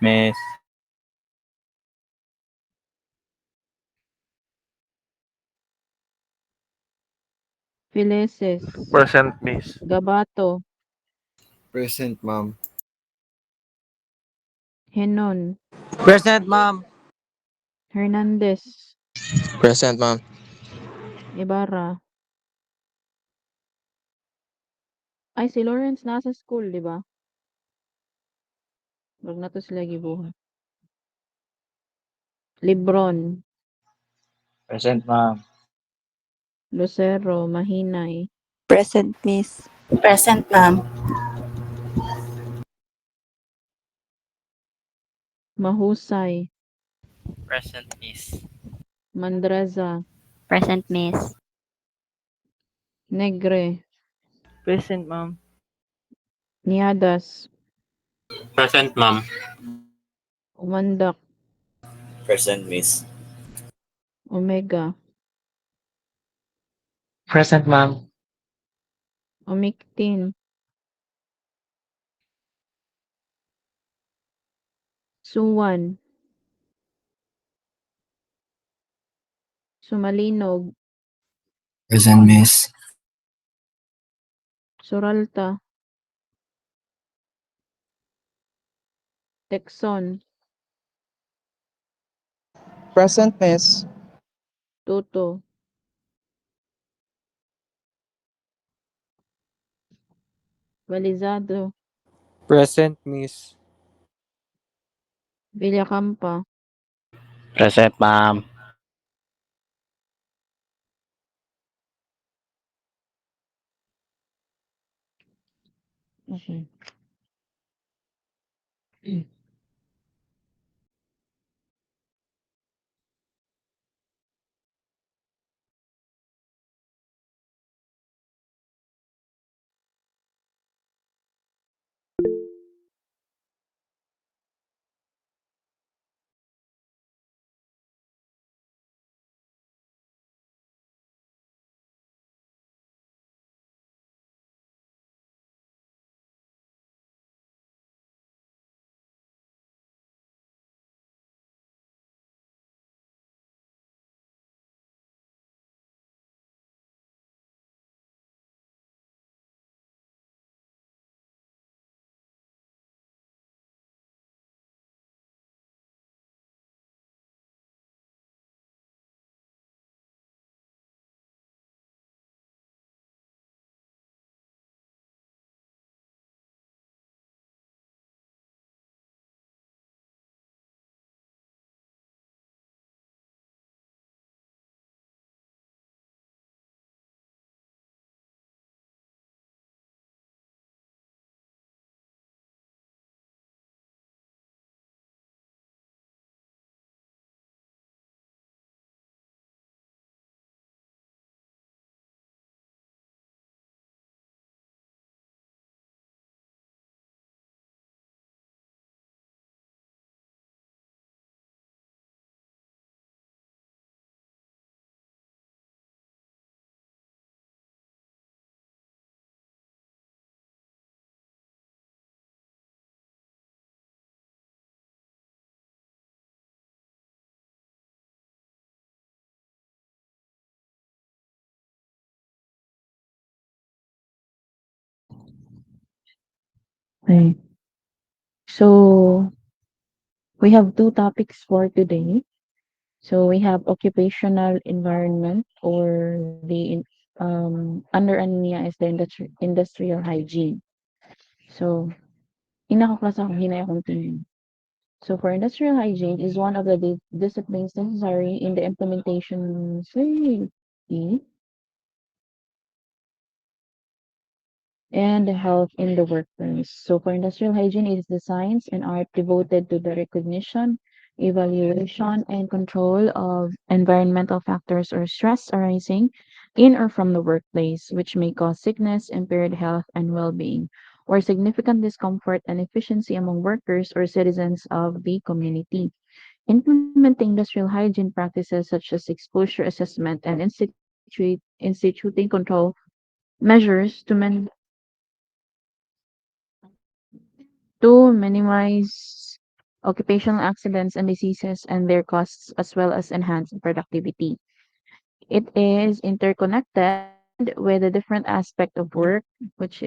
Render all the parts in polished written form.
Miss. Feleses, Present, Miss. Gabato, Present, ma'am. Henon, Present, ma'am. Hernandez, Present, ma'am. Ibarra. Ay, si Lawrence nasa school, di ba? Wag na to sila gibuhat. Libron, Present, ma'am. Lucero, Mahinay, Present, Miss. Present, ma'am. Mahusay, Present, Miss. Mandreza, Present, Miss. Negre, Present, ma'am. Niadas, Present, ma'am. Umandak, Present, Miss. Omega, Present, ma'am. Omictin, Suwan, Sumalinog, Present, Miss. Suralta, Texon, Present, Miss. Tuto, Balizado, Present, Miss. Villacampa, Present, ma'am. okay. Okay. So we have two topics for today. So we have occupational environment or under anemia is the industrial hygiene. So ina ko klase akong hinay akong tingin. So for industrial hygiene is one of the disciplines necessary in the implementation safety and health in the workplace. So for industrial hygiene, it is the science and art devoted to the recognition, evaluation, and control of environmental factors or stress arising in or from the workplace, which may cause sickness, impaired health and well-being, or significant discomfort and efficiency among workers or citizens of the community. Implementing industrial hygiene practices such as exposure assessment and instituting control measures to minimize occupational accidents and diseases and their costs, as well as enhance productivity. It is interconnected with a different aspect of work, which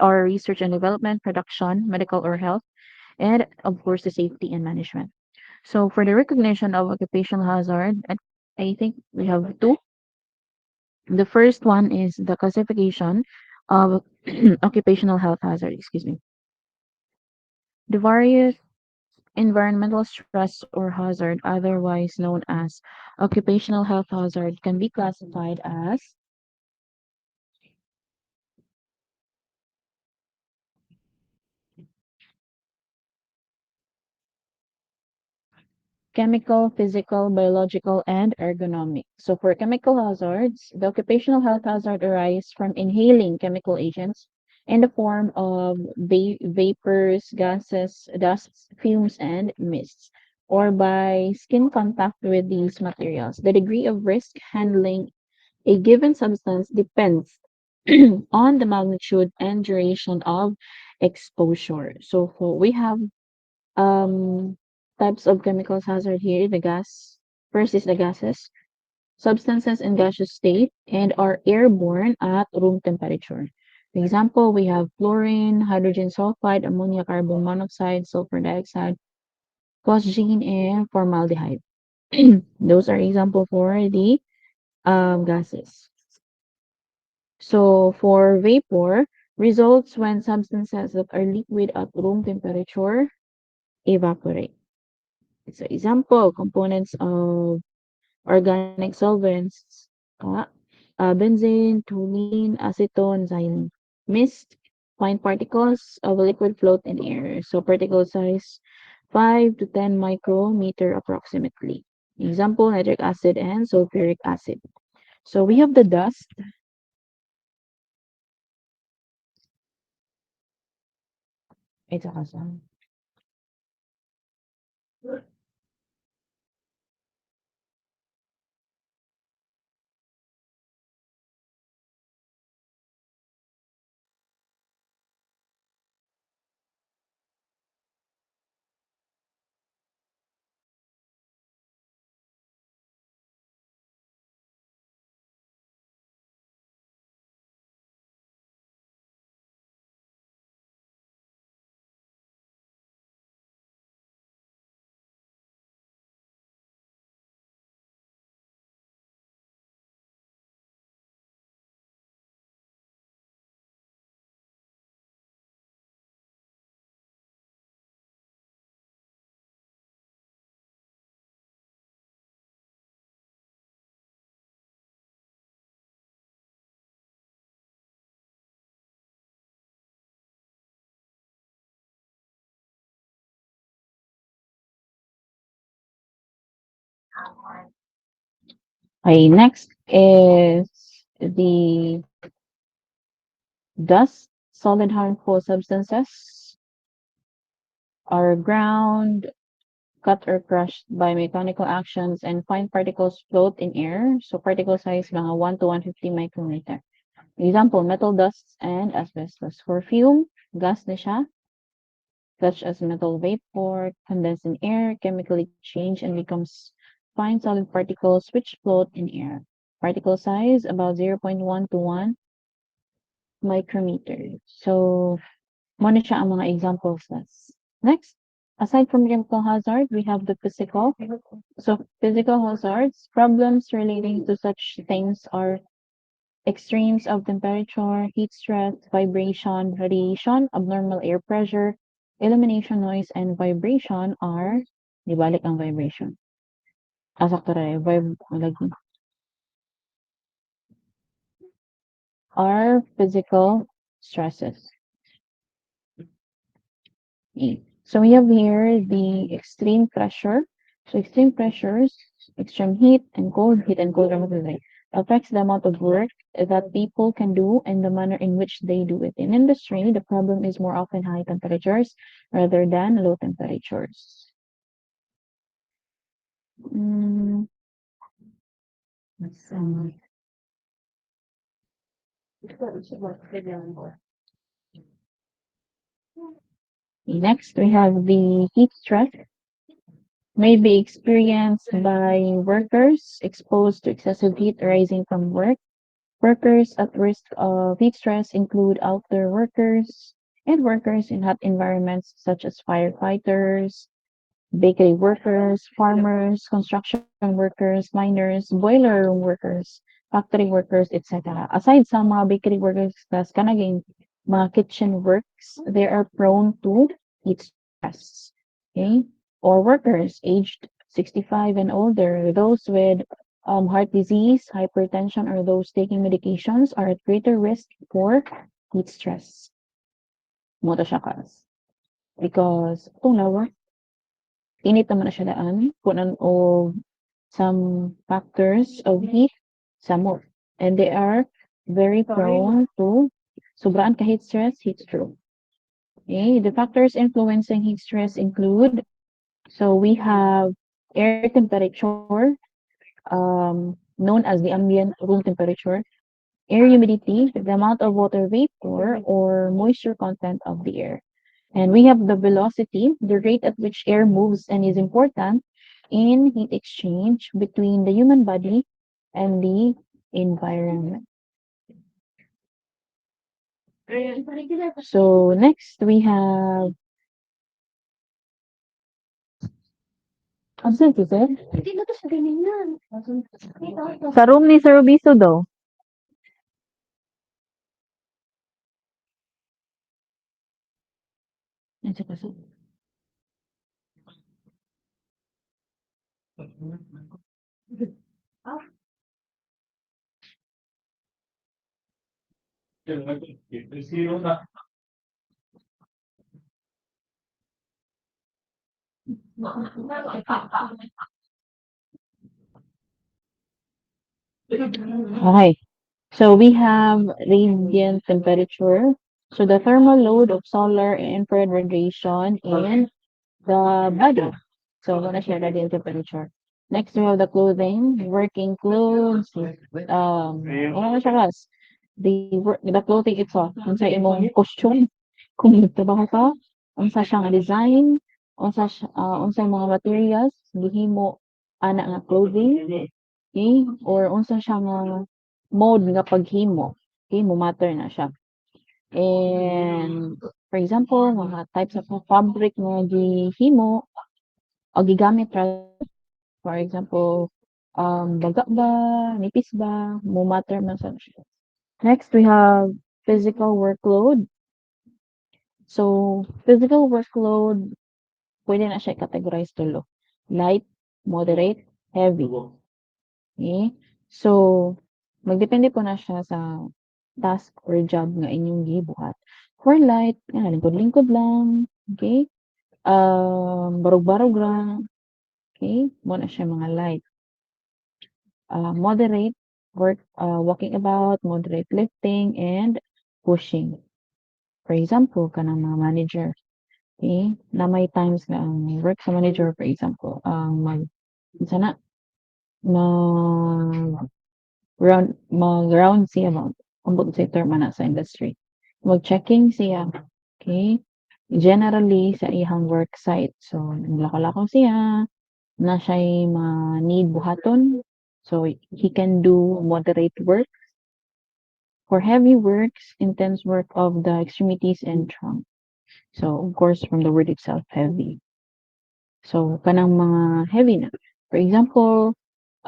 are research and development, production, medical or health, and of course the safety and management. So for the recognition of occupational hazard, I think we have two. The first one is the classification of occupational health hazard, excuse me. The various environmental stress or hazard, otherwise known as occupational health hazard, can be classified as chemical, physical, biological, and ergonomic. So for chemical hazards, the occupational health hazard arise from inhaling chemical agents in the form of vapors, gases, dusts, fumes, and mists, or by skin contact with these materials. The degree of risk handling a given substance depends on the magnitude and duration of exposure. So we have um types of chemicals hazard here. The gas first is the gases, substances in gaseous state and are airborne at room temperature. For example, we have fluorine, hydrogen sulfide, ammonia, carbon monoxide, sulfur dioxide, phosgene, and formaldehyde. Those are example for the gases. So for vapor, results when substances that are liquid at room temperature evaporate. So example, components of organic solvents, uh, benzene, toluene, acetone, xylene. Mist, fine particles of a liquid float in air. So particle size 5 to 10 micrometer approximately. Example, nitric acid and sulfuric acid. So we have the dust. Ito kasi. Okay, next is the dust. Solid harmful substances are ground, cut or crushed by mechanical actions, and fine particles float in air. So particle size mga 1 to 150 micrometer. Example, metal dusts and asbestos. For fume, gas na siya, such as metal vapor, condensed in air, chemically change and becomes fine solid particles which float in air. Particle size about 0.1 to 1 micrometer. So, muna siya ang mga examples. Next, aside from chemical hazard, we have the physical. So, physical hazards, problems relating to such things are extremes of temperature, heat stress, vibration, radiation, abnormal air pressure, illumination, noise, and vibration are, di balik ang vibration. Sakto rin, lagi. Are physical stresses. So we have here the extreme pressure. So extreme pressures, extreme heat and cold rapidly affects the amount of work that people can do and the manner in which they do it. In industry, the problem is more often high temperatures rather than low temperatures. Mm, let's see. Next, we have the heat stress may be experienced by workers exposed to excessive heat arising from work. Workers at risk of heat stress include outdoor workers and workers in hot environments such as firefighters, bakery workers, farmers, construction workers, miners, boiler room workers, factory workers, etc. Aside sa mga bakery workers tas kanaging mga kitchen works, they are prone to heat stress. Okay? Or workers aged 65 and older, those with heart disease, hypertension, or those taking medications are at greater risk for heat stress. Mo to siya kas. Because itong lower init naman na siya daan kunan og some factors of heat samot, and they are very prone to sobraan ka heat stress, heat stroke. Okay, the factors influencing heat stress include, so we have air temperature, known as the ambient room temperature, air humidity, the amount of water vapor or moisture content of the air. And we have the velocity, the rate at which air moves and is important in heat exchange between the human body and the environment. So next we have absent is it? Sa room ni Sir Rubiso daw. Nandiyan pa siya. Okay. So we have radiant temperature. So the thermal load of solar and infrared radiation in the body. So gonna share radiant temperature. Next we have the clothing, working clothes, ano na siya class? The clothing itself, unsa imong costume, kung nagtrabaho ka, unsa siya nga design, unsa yung mga materials, gihimo ana nga clothing, okay? Or unsa siya nga mode nga paghimo, okay? Mo matter na siya. And for example, mga types of fabric nga gihimo o gigamit ra, for example, baga ba, nipis ba, mo matter man sa siya. Next, we have physical workload. So, physical workload, pwede na siya categorize tulo. Light, moderate, heavy. Okay? So, magdepende po na siya sa task or job nga inyong gibuhat. For light, lingkod-lingkod lang. Okay? Barog-barog lang. Okay? Mo na siya mga light. Moderate, walking about, moderate lifting, and pushing. For example, kanang mga manager. Okay? Na may times nga ang work sa manager, for example, sana, mag-round siya ba? Ambot sa term na sa industry. Mag-checking siya. Okay? Generally, sa ihang work site. So, lako-lako siya, na siya'y ma-need buhaton. So, he can do moderate work. For heavy works, intense work of the extremities and trunk. So, of course, from the word itself, heavy. So, kanang mga heavy na. For example,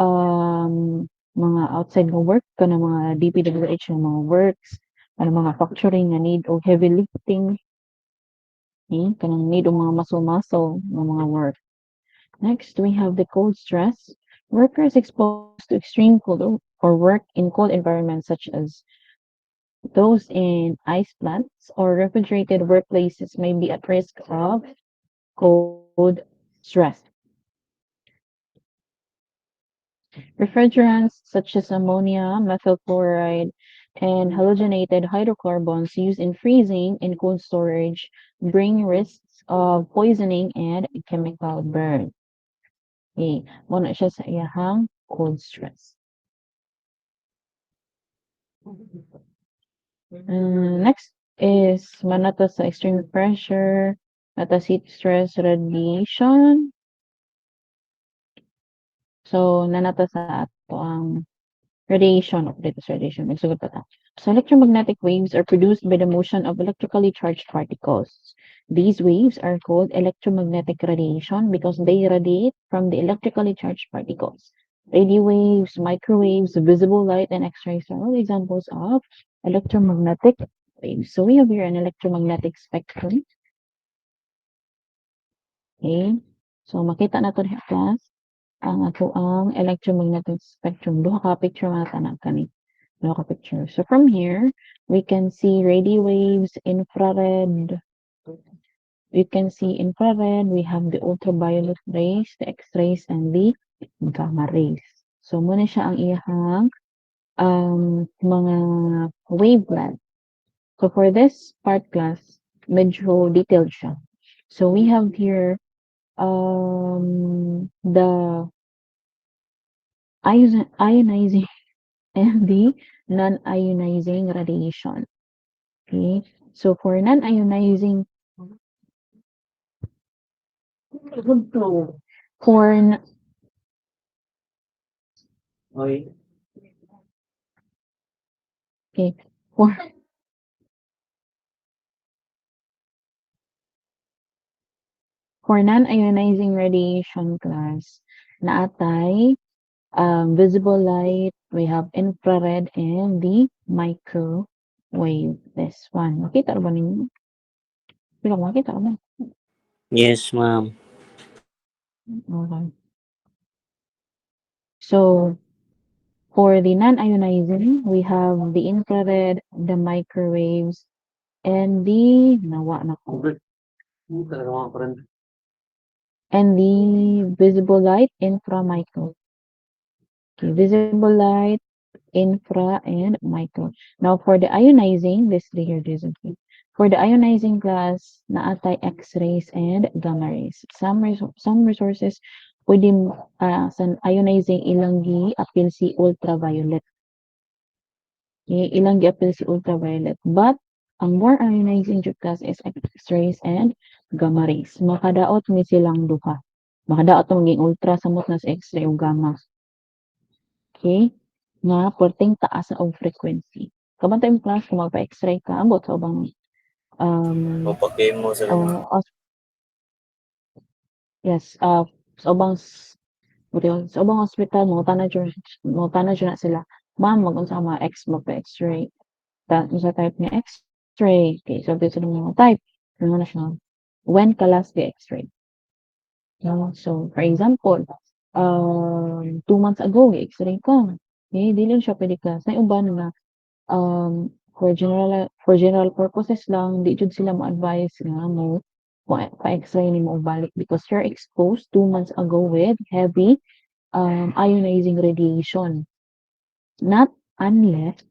mga outside nga work, kanang mga DPWH nga mga works, kanang mga factoring nga need o heavy lifting, kanang need o mga muscle-muscle nga mga work. Next, we have the cold stress. Workers exposed to extreme cold or work in cold environments such as those in ice plants or refrigerated workplaces may be at risk of cold stress. Refrigerants such as ammonia, methyl chloride, and halogenated hydrocarbons used in freezing and cold storage bring risks of poisoning and chemical burn. Okay, muna siya sa iyahang cold stress. Next is manato sa extreme pressure, Atas heat stress radiation. So, nanata sa ato ang radiation, operator radiation. Magsugot pa ta. So, electromagnetic waves are produced by the motion of electrically charged particles. These waves are called electromagnetic radiation because they radiate from the electrically charged particles. Radio waves, microwaves, visible light, and X-rays are all examples of electromagnetic waves. So, we have here an electromagnetic spectrum. Okay. So, makita na to diha, class. Ang ato ang electromagnetic spectrum. Duha ka picture mga tanan kani. Duha ka picture. So from here, we can see radio waves, infrared. We can see infrared. We have the ultraviolet rays, the X-rays, and the gamma rays. So muna siya ang iyahang mga wavelength. So for this part class, medyo detailed siya. So we have here the ionizing and the non-ionizing radiation. Okay, so for non-ionizing, for n- okay, for non-ionizing radiation class, naatay visible light, we have infrared and the microwave. This one. Makita ba ninyo? Pero makita ba? Yes, ma'am. Okay. So, for the non-ionizing, we have the infrared, the microwaves, and the nawa na ko. And the visible light, infra, micro. Okay, visible light, infra, and micro. Now, for the ionizing, this here isn't it. For the ionizing class, naatay X-rays and gamma rays. Some resources pwede sa ionizing ilang gi-appeal si ultraviolet. Okay, ilang gi-appeal si ultraviolet. But, ang more ionizing jud class is X-rays and gamma rays. Makadaot ni silang duha. Makadaot mo maging ultra samot na sa X-ray o gamma. Okay? Nga perting taas na og frequency. Kabantay mo class kung magpa-X-ray ka, ambot sa ubang Mapag-game mo sa yes, sa ubang buti yun, sa ubang hospital mo tanay na sila. Ma'am, mag-unsa ka X magpa-X-ray. Sa type nga X-ray. Okay, so dito ng mga type. Ano na siya? When ka last X-ray? No? So, for example, 2 months ago, X-ray ka. Okay, di lang siya pwede class. Na uban nga, for general purposes lang, di jud sila mo-advise nga mo pa-X-ray nimo og balik because you're exposed 2 months ago with heavy ionizing radiation. Not unless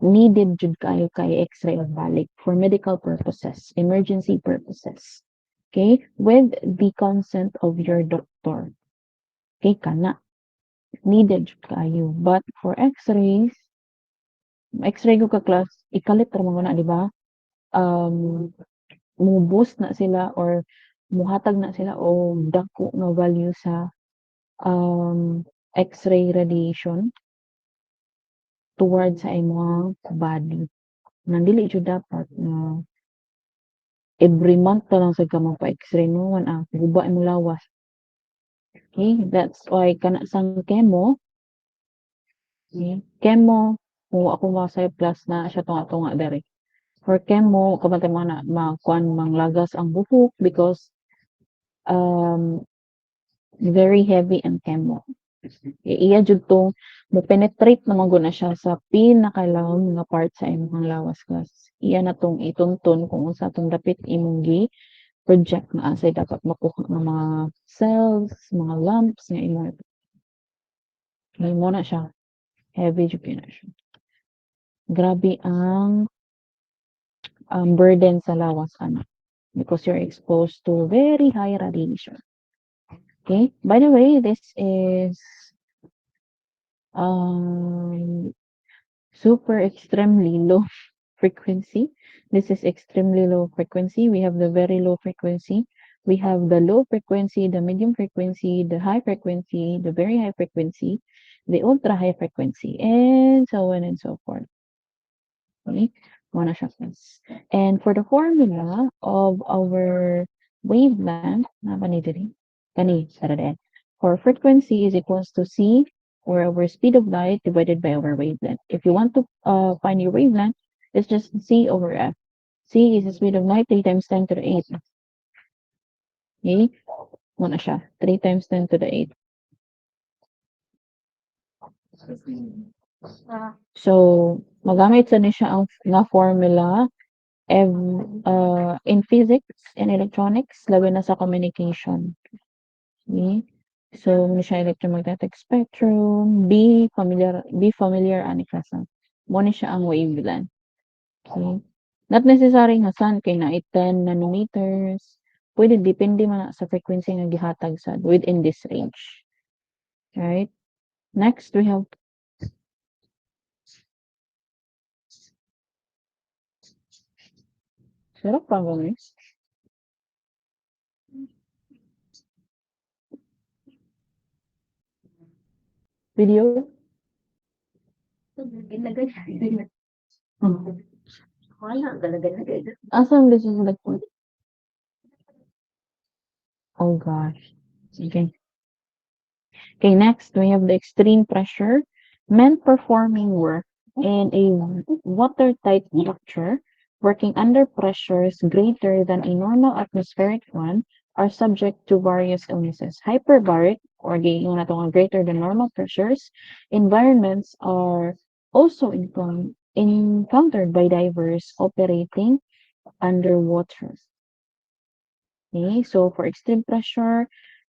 needed jud kayo kay X-ray og balik for medical purposes, emergency purposes. Okay? With the consent of your doctor. Okay, kana. Needed jud kayo. But for X-rays, X-ray ko ka class, ikalit ra mo na, di ba? Mo-boost na sila or muhatag na sila o dako nga value sa X-ray radiation towards sa imong body. Nandili jud dapat na every month na lang sad ka magpa-X-ray no guba imong lawas. Okay, that's why kana sang chemo. Okay, chemo kung ako sa plus na siya tunga-tunga dere. For chemo, kabantay mo na makuan manglagas ang buhok because very heavy ang chemo. Iya jud tong mo penetrate naman gud na siya sa pinakalawom nga part sa imong lawas class. Iya na tong ituntun kung unsa tong dapit imong project na asay dapat makuha ng mga cells, mga lumps nga imo. Mo na siya. Heavy jud na siya. Grabe ang burden sa lawas ana because you're exposed to very high radiation. Okay? By the way, this is super extremely low frequency. This is extremely low frequency. We have the very low frequency. We have the low frequency, the medium frequency, the high frequency, the very high frequency, the ultra high frequency, and so on and so forth. Okay? Muna siya, guys. And for the formula of our wavelength, napa ni diri? Kani, sa red. For frequency is equals to C, or our speed of light divided by our wavelength. If you want to find your wavelength, it's just C over F. C is the speed of light, 3 times 10 to the 8. Okay? Muna siya. 3 times 10 to the 8. So, magamit sa ni siya ang nga formula in physics and electronics, labi na sa communication. Okay? So, ni siya electromagnetic spectrum, be familiar ani klasa. Mo ni siya ang wavelength. Okay? Not necessary nga saan kay na 10 nanometers. Pwede depende man sa frequency nga gihatag sa within this range. Right? Next, we have sarap pa guys. Video. Asam this is like oh gosh. Okay. Okay, next we have the extreme pressure. Men performing work in a watertight structure working under pressures greater than a normal atmospheric one are subject to various illnesses. Hyperbaric or yung natong greater than normal pressures environments are also encountered by divers operating underwater. Okay, so for extreme pressure,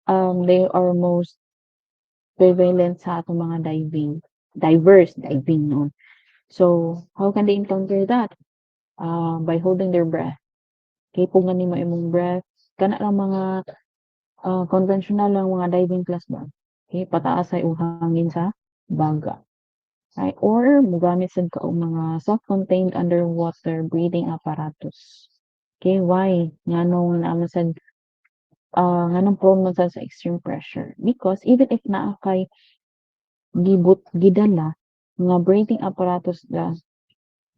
they are most prevalent sa atong mga divers diving, no? So, how can they encounter that? By holding their breath. Okay, kung gani mo imong breath, kana lang mga conventional lang mga diving class ba? Okay, pataas ay hangin sa baga. Right? Or mugamit sad ka og mga self-contained underwater breathing apparatus. Okay, why? Nganong naman sad nganong prone man sad sa extreme pressure? Because even if naa kay gidala nga breathing apparatus da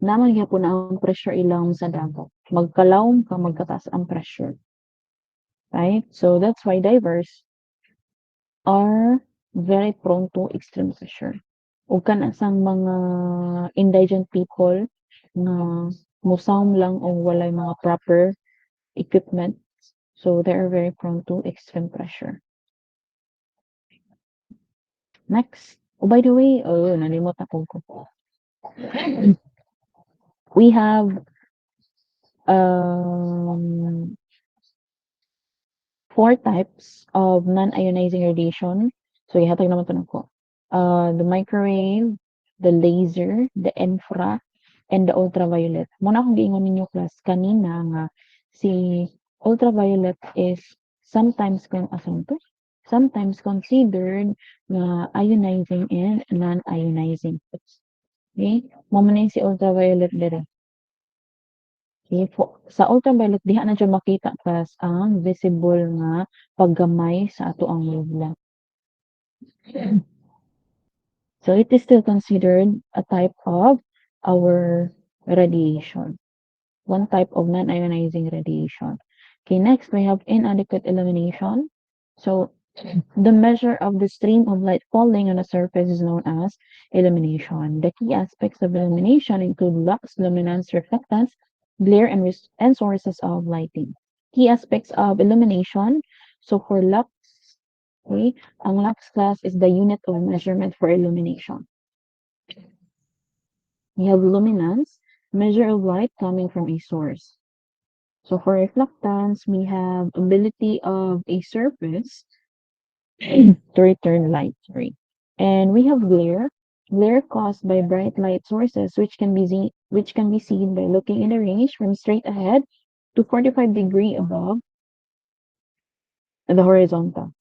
naman gyapon ang pressure ilang sa dagat. Magkalawom ka magkataas ang pressure. Right? So that's why divers are very prone to extreme pressure. Ug kana sang mga indigent people nga musaom lang o walay mga proper equipment, so they are very prone to extreme pressure. Next. Oh, by the way, nalimot ako ko. We have um 4 types of non-ionizing radiation. So ihatag naman to nako. The microwave, the laser, the infra, and the ultraviolet. Muna akong giingon ninyo class kanina nga si ultraviolet is sometimes sometimes considered na ionizing and non-ionizing. Okay? Mo man si ultraviolet dire. Okay, sa ultraviolet diha na siya makita class ang visible nga paggamay sa ato ang wavelength. So it is still considered a type of our radiation. One type of non-ionizing radiation. Okay, next we have inadequate illumination. So the measure of the stream of light falling on a surface is known as illumination. The key aspects of illumination include lux, luminance, reflectance, glare, and sources of lighting. Key aspects of illumination. So for lux, okay, ang lux class is the unit of measurement for illumination. We have luminance, measure of light coming from a source. So for reflectance, we have ability of a surface to return light, sorry. And we have glare caused by bright light sources which can be seen by looking in a range from straight ahead to 45-degree above the horizontal.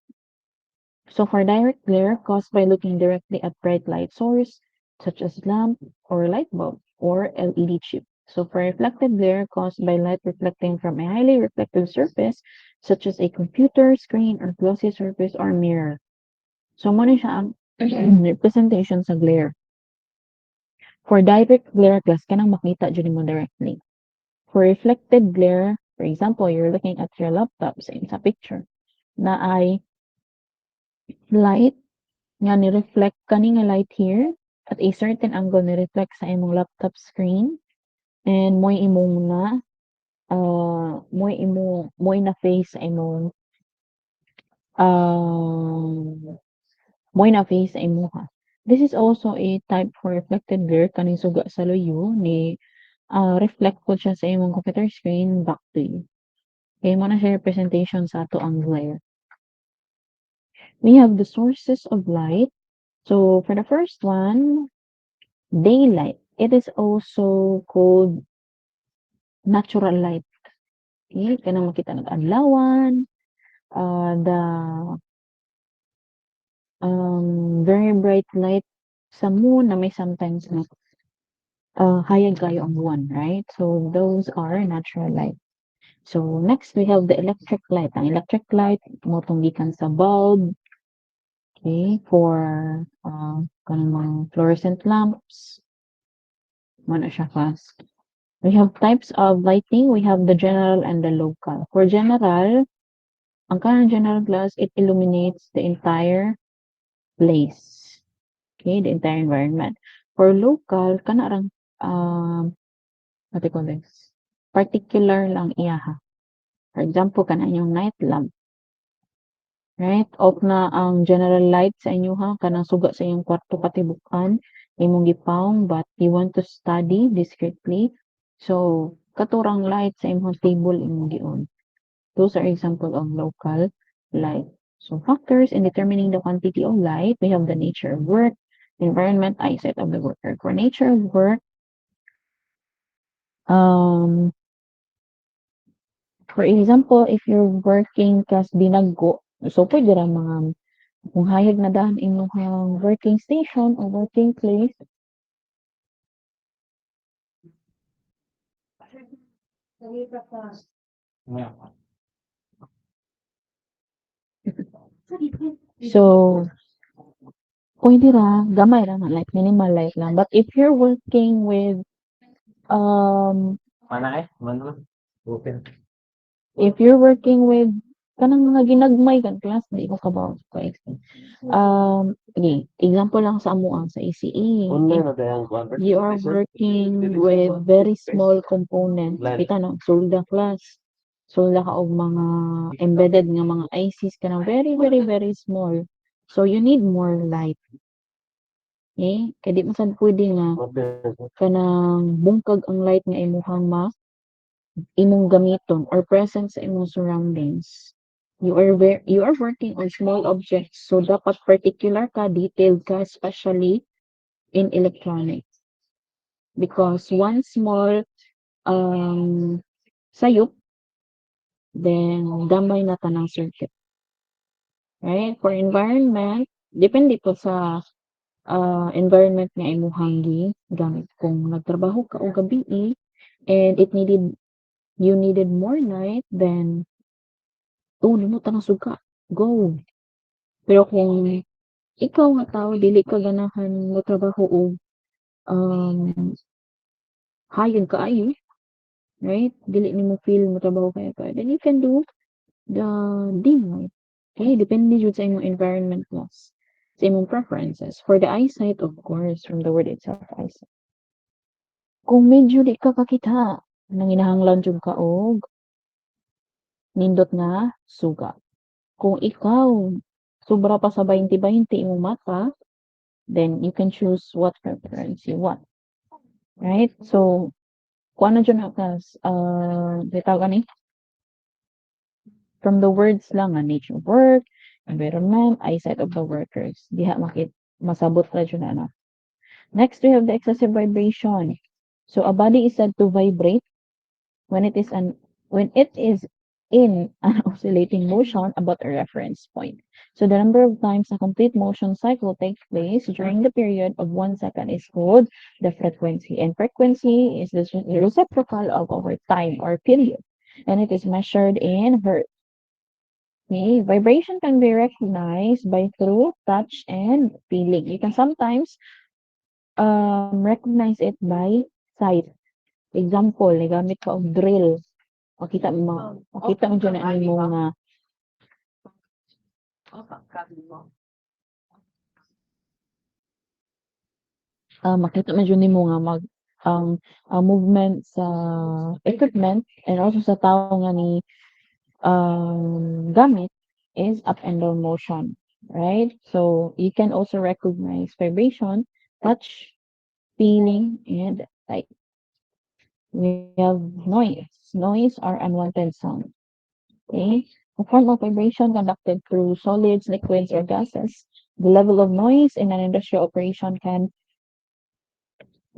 So for direct glare caused by looking directly at bright light source such as lamp or light bulb or LED chip. So for reflected glare caused by light reflecting from a highly reflective surface, such as a computer screen or glossy surface or mirror. So mo siya ang representation sa glare. For direct glare class, kanang makita dyan mo directly. For reflected glare, for example, you're looking at your laptop sa picture na ay light nga ni-reflect kani nga light here at a certain angle ni-reflect sa imong laptop screen and mo'y imong na mo'y na face sa imong mo'y na face sa imuha. This is also a type for reflected glare kaning suga sa luyo ni reflect po siya sa imong computer screen back to you. Okay, mo na siya representation sa ato ang glare. We have the sources of light. So for the first one, daylight. It is also called natural light. Okay, kanang makita nag-adlawan, the very bright light sa moon na may sometimes na hayag kayo ang buwan, right? So those are natural light. So next we have the electric light. Ang electric light motong gikan sa bulb. Okay, for kanang mga fluorescent lamps. Mana siya fast. We have types of lighting. We have the general and the local. For general, ang kanang general glass, it illuminates the entire place. Okay, the entire environment. For local, kana rang what do you call this? Particular lang iyaha. For example, kana yung night lamp. Right? Off na ang general light sa inyo ha, kanang suga sa inyong kwarto katibukan, imong gipawong but you want to study discreetly. So, katurang light sa imong table imong gion. Those are example of local light. So, factors in determining the quantity of light, we have the nature of work, environment, eyesight of the worker. For nature of work, for example, if you're working kas dinaggo, so pwede ra mga kung hayag na dahan imong working station or working place. So, pwede ra, gamay ra nga, like minimal light lang. But if you're working with, Open. if you're working with, kanang mga ginagmay kan class, di ko kabaw ko explain. Okay, example lang sa amuang sa ECE. If you are working with very small component, kita no, sulda class. Sulda ka og mga embedded nga mga ICs kanang very, very, very small. So you need more light. Okay? Kaya di man sad pwede nga kanang bungkag ang light nga imong gamiton or present sa imong surroundings. You are working on small objects, so dapat particular ka, detailed ka, especially in electronics. Because one small sayop, then damay na tanang circuit. Right? For environment, depende po sa environment nga imuhang gamit. Kung nagtrabaho ka o gabi and you needed more light, then mo tanang suga. Go. Pero kung ikaw nga tao, dili ka ganahan mo trabaho o hayag kaayo, right? Dili nimo feel mo trabaho kaya then you can do the dim light. Okay, depende jud sa imong environment class, sa imong preferences. For the eyesight, of course, from the word itself, eyesight. Kung medyo di ka kakita, nanginahanglan jud ka og nindot nga suga. Kung ikaw sobra pa sa 20-20 imong mata, then you can choose what preference you want. Right? So, kung ano dyan kas, tawag ni? From the words lang, nature of work, environment, eyesight of the workers. Diha masabot na dyan na. Next, we have the excessive vibration. So, a body is said to vibrate when it is in an oscillating motion about a reference point. So the number of times a complete motion cycle takes place during the period of 1 second is called the frequency. And frequency is the reciprocal of our time or period. And it is measured in hertz. Okay, vibration can be recognized by through touch and feeling. You can sometimes recognize it by sight. Example, nagamit ka og drill. Makita mo dyan ang imo nga makita mo dyan nimo nga ang movement sa equipment and also sa tao nga ni gamit is up and down motion, right? So you can also recognize vibration, touch, feeling, and sight. We have noise. Noise are unwanted sound. Okay? A form of vibration conducted through solids, liquids, or gases. The level of noise in an industrial operation can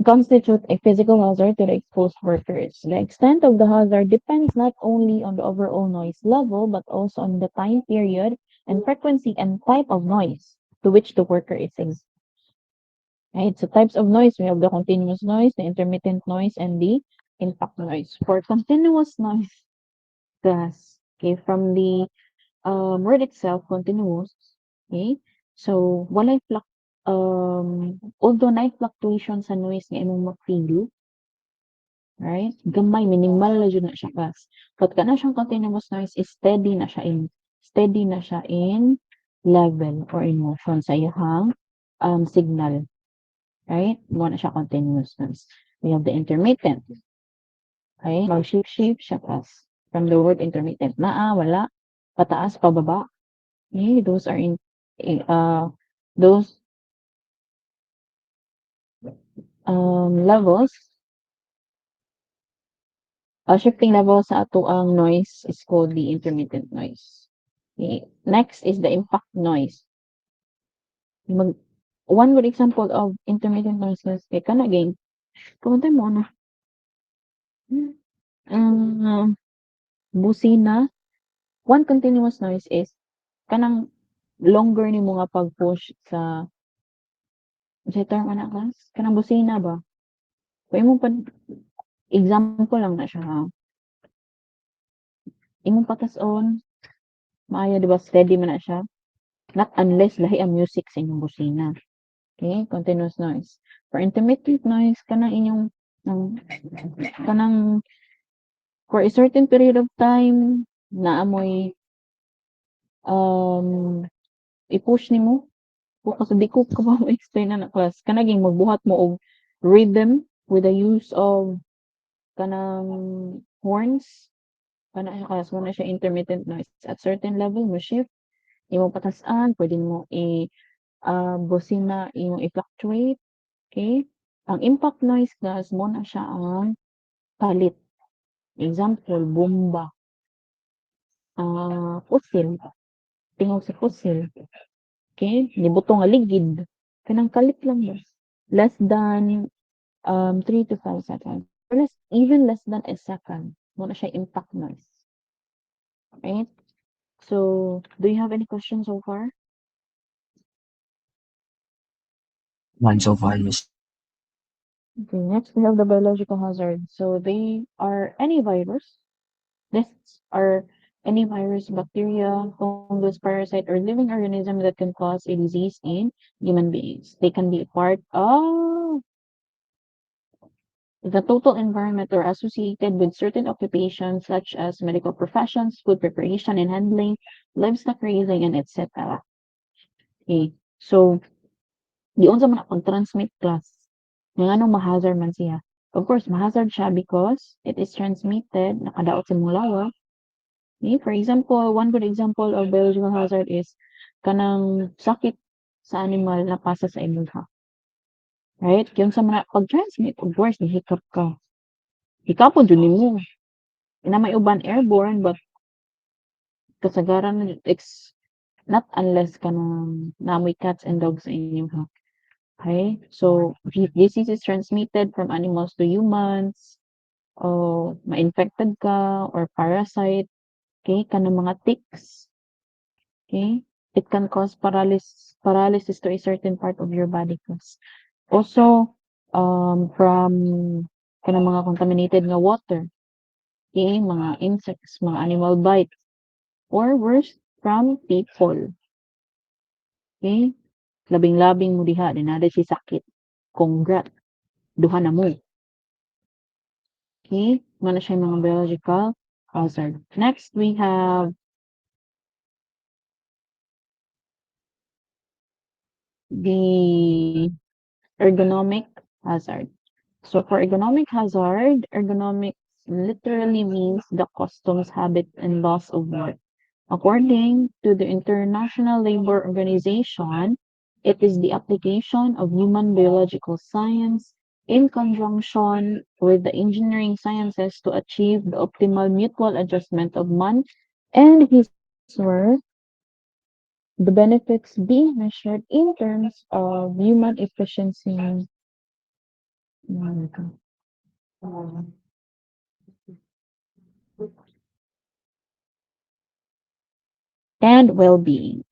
constitute a physical hazard to the exposed workers. The extent of the hazard depends not only on the overall noise level, but also on the time period and frequency and type of noise to which the worker is exposed. Right? So types of noise, we have the continuous noise, the intermittent noise, and the impact noise. For continuous noise, gas, okay, from the word itself, continuous, okay, so although na fluctuation sa noise nga imong ma-feel, right, gamay, minimal na jud na siya gas. But kana siyang continuous noise is steady na siya in level or in motion sa iyang signal. Right? Mo na siya continuous noise. We have the intermittent. Okay? Mag-shift siya gas. From the word intermittent. Naa, wala, pataas, pababa. Okay? Those are those levels, shifting levels sa ato ang noise is called the intermittent noise. Okay? Next is the impact noise. One good example of intermittent noises kay kana again. Kumunta mo na. Busina. One continuous noise is kanang longer nimo nga pag-push sa term ana class? Kanang busina ba? Imong example lang na siya ha. Imong patas-on, maayo di ba steady man na siya? Not unless lahi ang music sa inyong busina. Okay, continuous noise. For intermittent noise, kanang for a certain period of time, naamoy i-push nimo. Kasi di ko ka ba explain na class. Kanaging magbuhat mo og rhythm with the use of kanang horns. Kana siya class mo na siya intermittent noise. At certain level mo shift, imong patasan, pwede mo busina, imong i-fluctuate. Okay? Ang impact noise class mo na siya ang palit. Example, bomba. Pusil. Tingog sa pusil. Okay? Nibuto nga ligid. Kanang kalit lang ba? Less than 3 to 5 seconds. Or even less than a second. Muna siya impact noise. Right? So, do you have any questions so far? None so far, Miss. Okay, next we have the biological hazard. So they are any virus. These are any virus, bacteria, fungus, parasite, or living organism that can cause a disease in human beings. They can be a part of the total environment or associated with certain occupations such as medical professions, food preparation and handling, livestock raising, and etc. Okay, so di unsa man ang transmit class. Nga anong ma-hazard man siya. Of course, ma-hazard siya because it is transmitted, nakadaot sa mong lawa. Okay? For example, one good example of biological hazard is kanang sakit sa animal na pasa sa imong. Right? Yung sa mga pag-transmit, of course, hiccup ka. Hikapon dun nimo. Na may uban airborne, but kasagaran, it's not unless kanang namoy cats and dogs sa inyong. Okay? So, disease is transmitted from animals to humans, o ma-infected ka, or parasite, Okay, kanang mga ticks. Okay, it can cause paralysis to a certain part of your body. Also, from kanang mga contaminated nga water. Okay, mga insects, mga animal bites, or worse, from people. Okay, labing-labing mo diha, dinada si sakit. Congrats, duha na mo. Okay, mana siya yung mga biological hazard. Next, we have the ergonomic hazard. So for ergonomic hazard, ergonomics literally means the customs, habits, and laws of work. According to the International Labor Organization, it is the application of human biological science in conjunction with the engineering sciences to achieve the optimal mutual adjustment of man and his work, the benefits being measured in terms of human efficiency and well-being.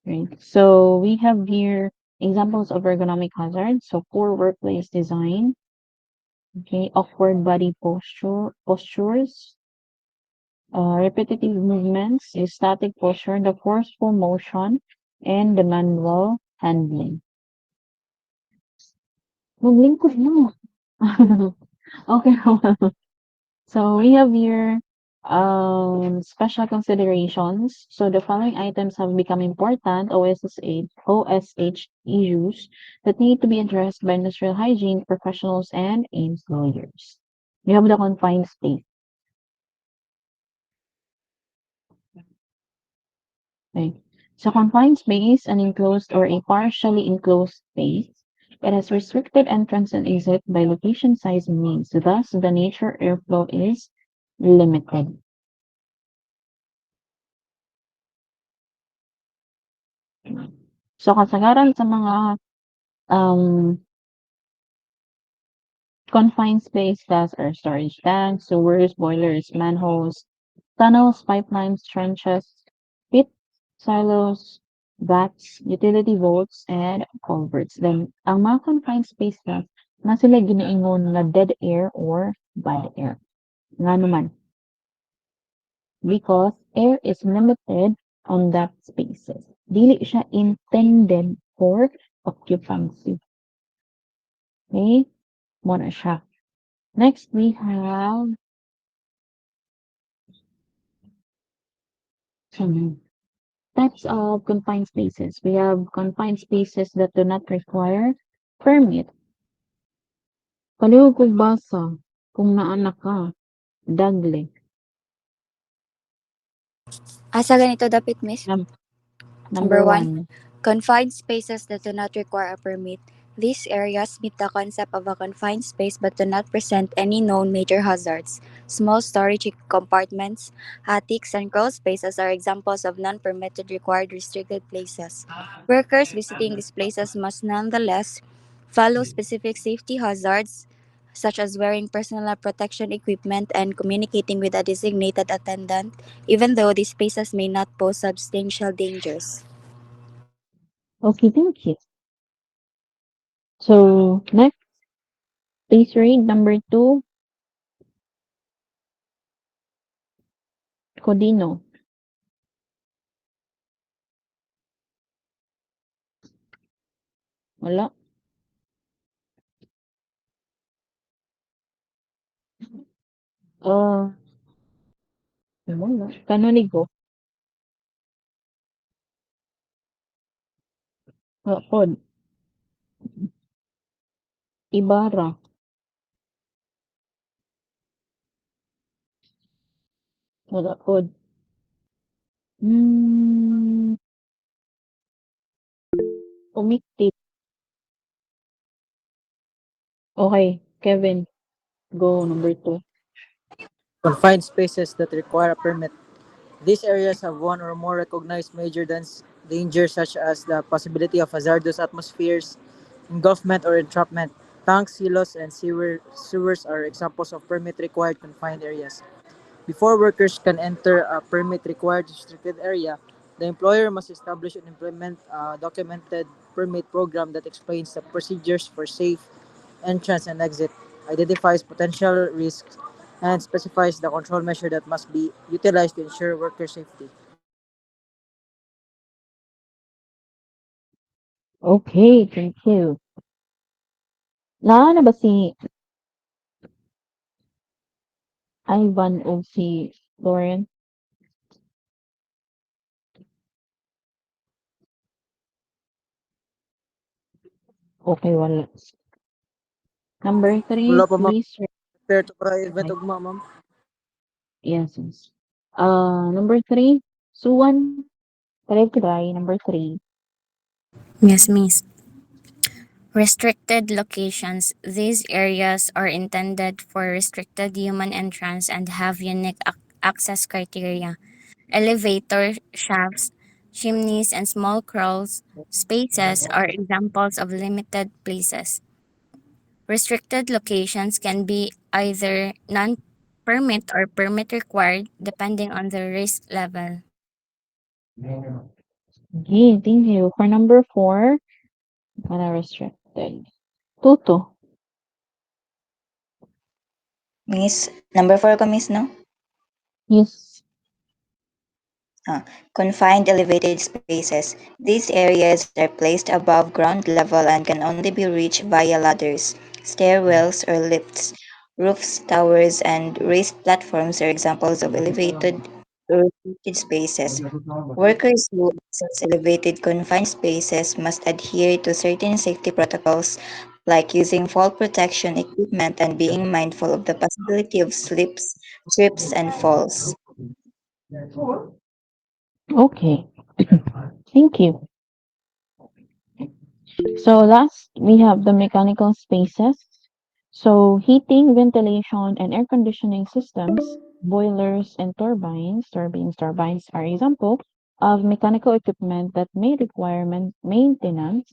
Right. So we have here examples of ergonomic hazards. So poor workplace design, okay, awkward body postures, repetitive movements, a static posture, the forceful motion, and the manual handling. Maglingkod na. Okay. So we have here special considerations. So the following items have become important OSH issues that need to be addressed by industrial hygiene professionals and employers. You have the confined space. Okay. So confined space, an enclosed or a partially enclosed space. It has restricted entrance and exit by location, size, and means. Thus, the nature airflow is limited. So kasagaran sa mga confined spaces are storage tanks, sewers, boilers, manholes, tunnels, pipelines, trenches, pit, silos, vats, utility vaults, and culverts. Then, ang mga confined spaces, na sila ginaingon na dead air or bad air. Nga naman. Because air is limited on that spaces. Dili siya intended for occupancy. Okay? Muna siya. Next, we have some types of confined spaces. We have confined spaces that do not require permit. Palihog kog basa kung naanak ka, dagle. Asa ganito dapat, Miss? Number one. Confined spaces that do not require a permit. These areas meet the concept of a confined space but do not present any known major hazards. Small storage compartments, attics, and crawl spaces are examples of non-permitted required restricted places. Workers visiting these places must nonetheless follow specific safety hazards such as wearing personal protection equipment and communicating with a designated attendant, even though these spaces may not pose substantial dangers. Okay, thank you. So, next, please read number 2. Codino. Wala. Wala. Canonigo. Wala pod. Ibarra. Wala pod. Umiktit. Okay, Kevin. Go, number 2. Confined spaces that require a permit. These areas have one or more recognized major dangers such as the possibility of hazardous atmospheres, engulfment or entrapment, Tanks, silos, and sewers are examples of permit-required confined areas. Before workers can enter a permit-required restricted area, the employer must establish and implement a documented permit program that explains the procedures for safe entrance and exit, identifies potential risks, and specifies the control measure that must be utilized to ensure worker safety. Okay, thank you. Na ba si Ivan o si Lauren? Okay, wala. Number Wala 3, pa ma'am. please. Prepare to para event ugma ma'am. Yes, yes. Number 3, Suwan. Try to try. Number 3. Yes, Miss. Restricted locations. These areas are intended for restricted human entrance and have unique access criteria. Elevator shafts, chimneys, and small crawl spaces are examples of limited places. Restricted locations can be either non-permit or permit required depending on the risk level. Okay, thank you. For number 4, kind restricted. Tuto. Miss, number 4 ka, Miss, no? Yes. Confined elevated spaces. These areas are placed above ground level and can only be reached via ladders, stairwells, or lifts. Roofs, towers, and raised platforms are examples of elevated spaces. Workers who access elevated confined spaces must adhere to certain safety protocols like using fall protection equipment and being mindful of the possibility of slips, trips, and falls. Okay. Thank you. So last, we have the mechanical spaces. So heating, ventilation, and air conditioning systems, boilers and turbines are example of mechanical equipment that may require maintenance.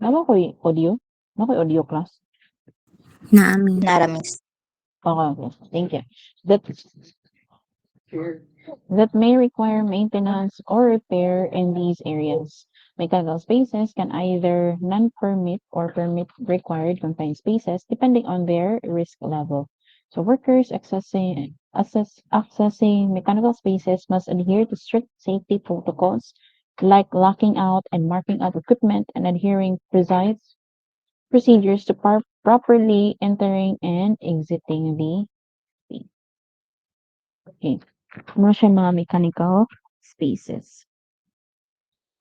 Nawa ko audio? Nawa ko audio class? Naami. Nara, Miss. Okay, okay. Thank you. That that may require maintenance or repair in these areas. Mechanical spaces can either non-permit or permit required confined spaces depending on their risk level. So workers accessing mechanical spaces must adhere to strict safety protocols like locking out and marking out equipment and adhering precise procedures to properly entering and exiting the space. Okay. Ano siya mga mechanical spaces.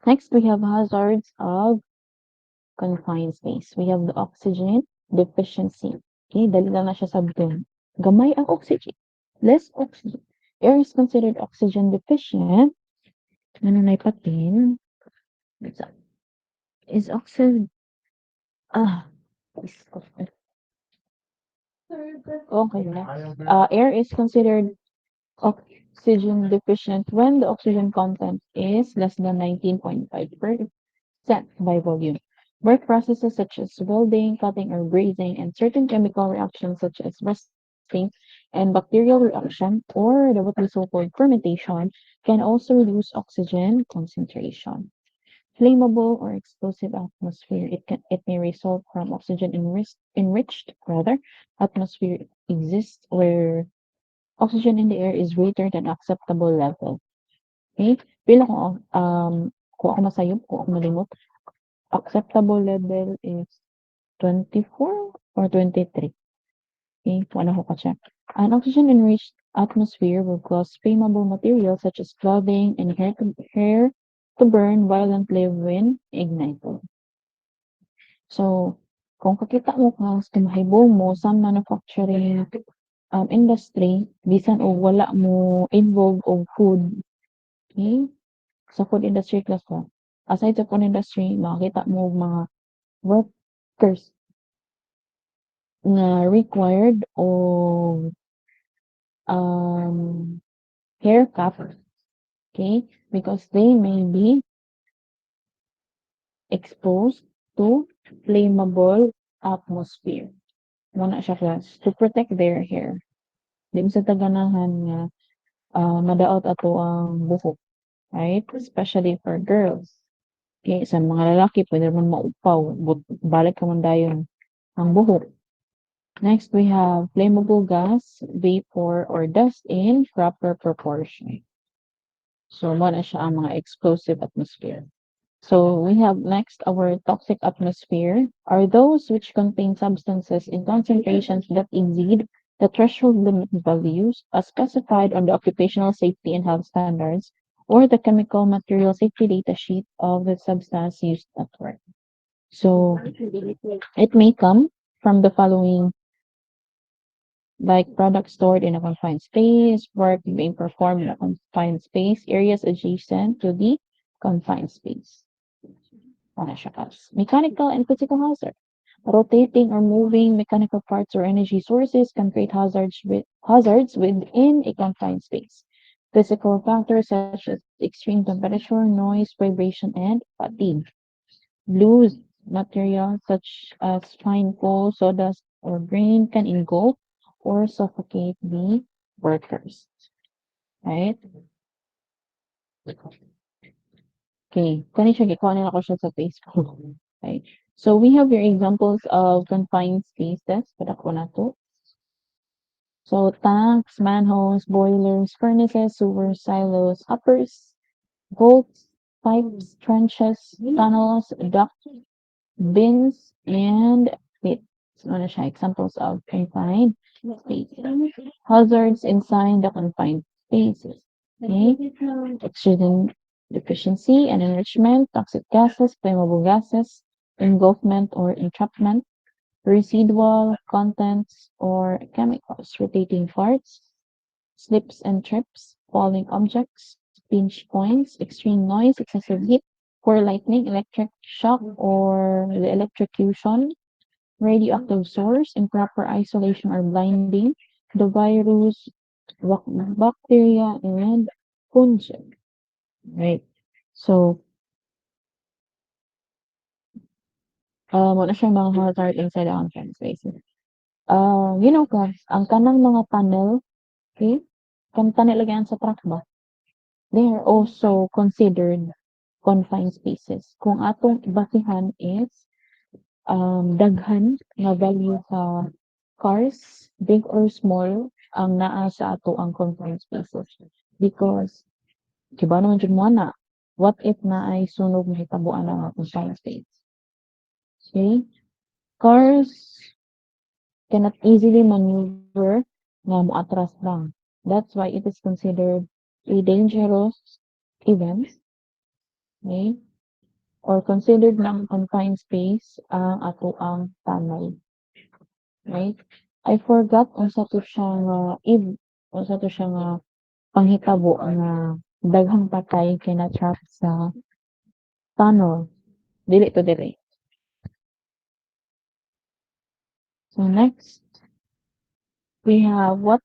Next, we have hazards of confined space. We have the oxygen deficiency. Okay, dali lang na siya sabihin. Gamay ang oxygen. Less oxygen. Air is considered oxygen deficient. Ano na ipatin? Is oxygen... is okay na. Air is considered oxygen deficient when the oxygen content is less than 19.5% by volume. Work processes such as welding, cutting, or brazing, and certain chemical reactions such as rusting and bacterial reaction, or the what we so-called fermentation, can also reduce oxygen concentration. Flammable or explosive atmosphere. It may result from oxygen enriched atmosphere exists where oxygen in the air is greater than acceptable level. Okay? Pila ko, kung ako masayop, kung ako malimot, acceptable level is 24 or 23. Okay? Kung ano ko ka-check. An oxygen-enriched atmosphere will cause flammable materials such as clothing and hair to burn violently when ignited. So, kung kakita mo ka sa mahibong mo sa manufacturing industry, bisan o wala mo involved og food, okay? Sa food industry class ko, aside sa food industry, makakita mo mga workers na required og hair cap, okay? Because they may be exposed to flammable atmosphere. Muna siya class to protect their hair. Di sa taganahan nga madaot ato ang buhok, right? Especially for girls. Okay, sa mga lalaki pwede naman maupaw, balik ka man dayon ang buhok. Next, we have flammable gas, vapor, or dust in proper proportion. So, muna siya ang mga explosive atmosphere. So, we have next our toxic atmosphere are those which contain substances in concentrations that exceed the threshold limit values as specified on the Occupational Safety and Health Standards or the Chemical Material Safety Data Sheet of the substance used at work. So, it may come from the following like products stored in a confined space, work being performed in a confined space, areas adjacent to the confined space. Mechanical and physical hazard. Rotating or moving mechanical parts or energy sources can create hazards within a confined space. Physical factors such as extreme temperature, noise, vibration, and fatigue. Loose material such as fine coal, sawdust, or grain can engulf or suffocate the workers. Right? Okay, kani siya gikuha nila ko siya sa Facebook. Okay. So we have your examples of confined spaces. Padako na to. So tanks, manholes, boilers, furnaces, sewers, silos, hoppers, vaults, pipes, trenches, tunnels, ducts, bins, and pits. So ano siya examples of confined spaces. Hazards inside the confined spaces. Okay. Oxygen deficiency and enrichment, toxic gases, flammable gases, engulfment or entrapment, residual contents or chemicals, rotating parts, slips and trips, falling objects, pinch points, extreme noise, excessive heat, poor lighting, electric shock or the electrocution, radioactive source, improper isolation or blinding, the virus, bacteria, and fungi. Right. So, muna siya mga hazard inside the confined spaces. You know guys, ang kanang mga tunnel, okay, kan tunnel lagayan sa truck ba? They are also considered confined spaces. Kung atong basihan is daghan nga value sa cars, big or small, ang naa sa ato ang confined spaces. Because, diba naman dyan mo na, what if na ay sunog na hitabuan ang confined space? Okay? Cars cannot easily maneuver nga moatras lang. That's why it is considered a dangerous event. Okay? Or considered ng confined space ang ato ang tunnel. Right? I forgot unsa to siya nga unsa to siya nga panghitabo nga daghang patay kay na-trap sa tunnel. Dili to dire. So next, we have what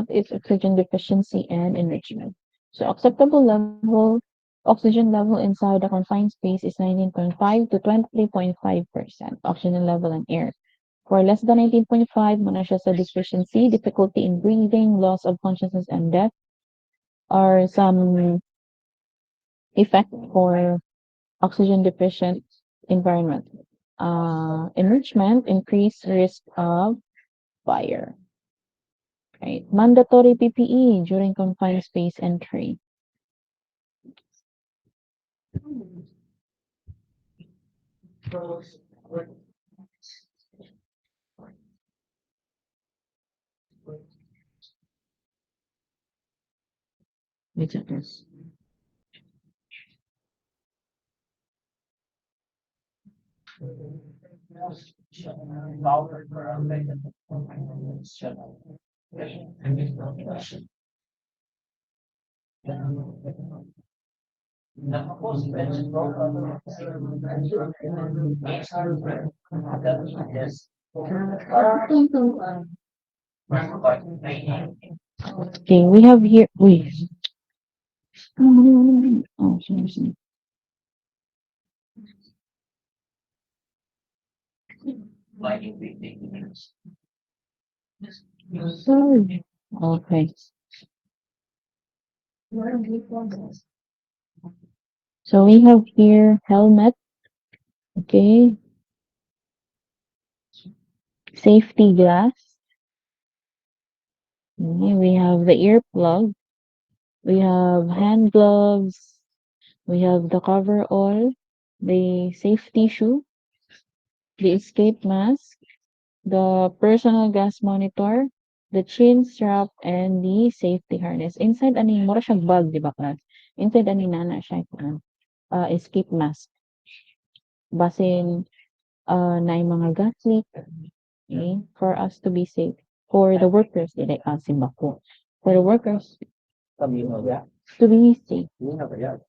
is oxygen deficiency and enrichment. So acceptable level oxygen level inside a confined space is 19.5 to 23.5% oxygen level in air. For less than 19.5, muna siya sa deficiency, difficulty in breathing, loss of consciousness, and death are some effect for oxygen deficient environment. Enrichment, increased risk of fire. Right. Mandatory PPE during confined space entry. Wait a minute. Okay, we have here. Wait. Oh, sorry. Sorry. Okay. So we have here helmet, okay, safety glass. Okay, we have the earplug. We have hand gloves. We have the coverall, the safety shoe, the escape mask, the personal gas monitor, the chin strap, and the safety harness. Inside ani, mura siyang bag, di ba class? Inside ani nana siya escape mask. Basin na yung mga gas leak, okay, for us to be safe. For the workers, dili asim ako. For the workers Kami mo ya. to be safe. Yun na ba yan?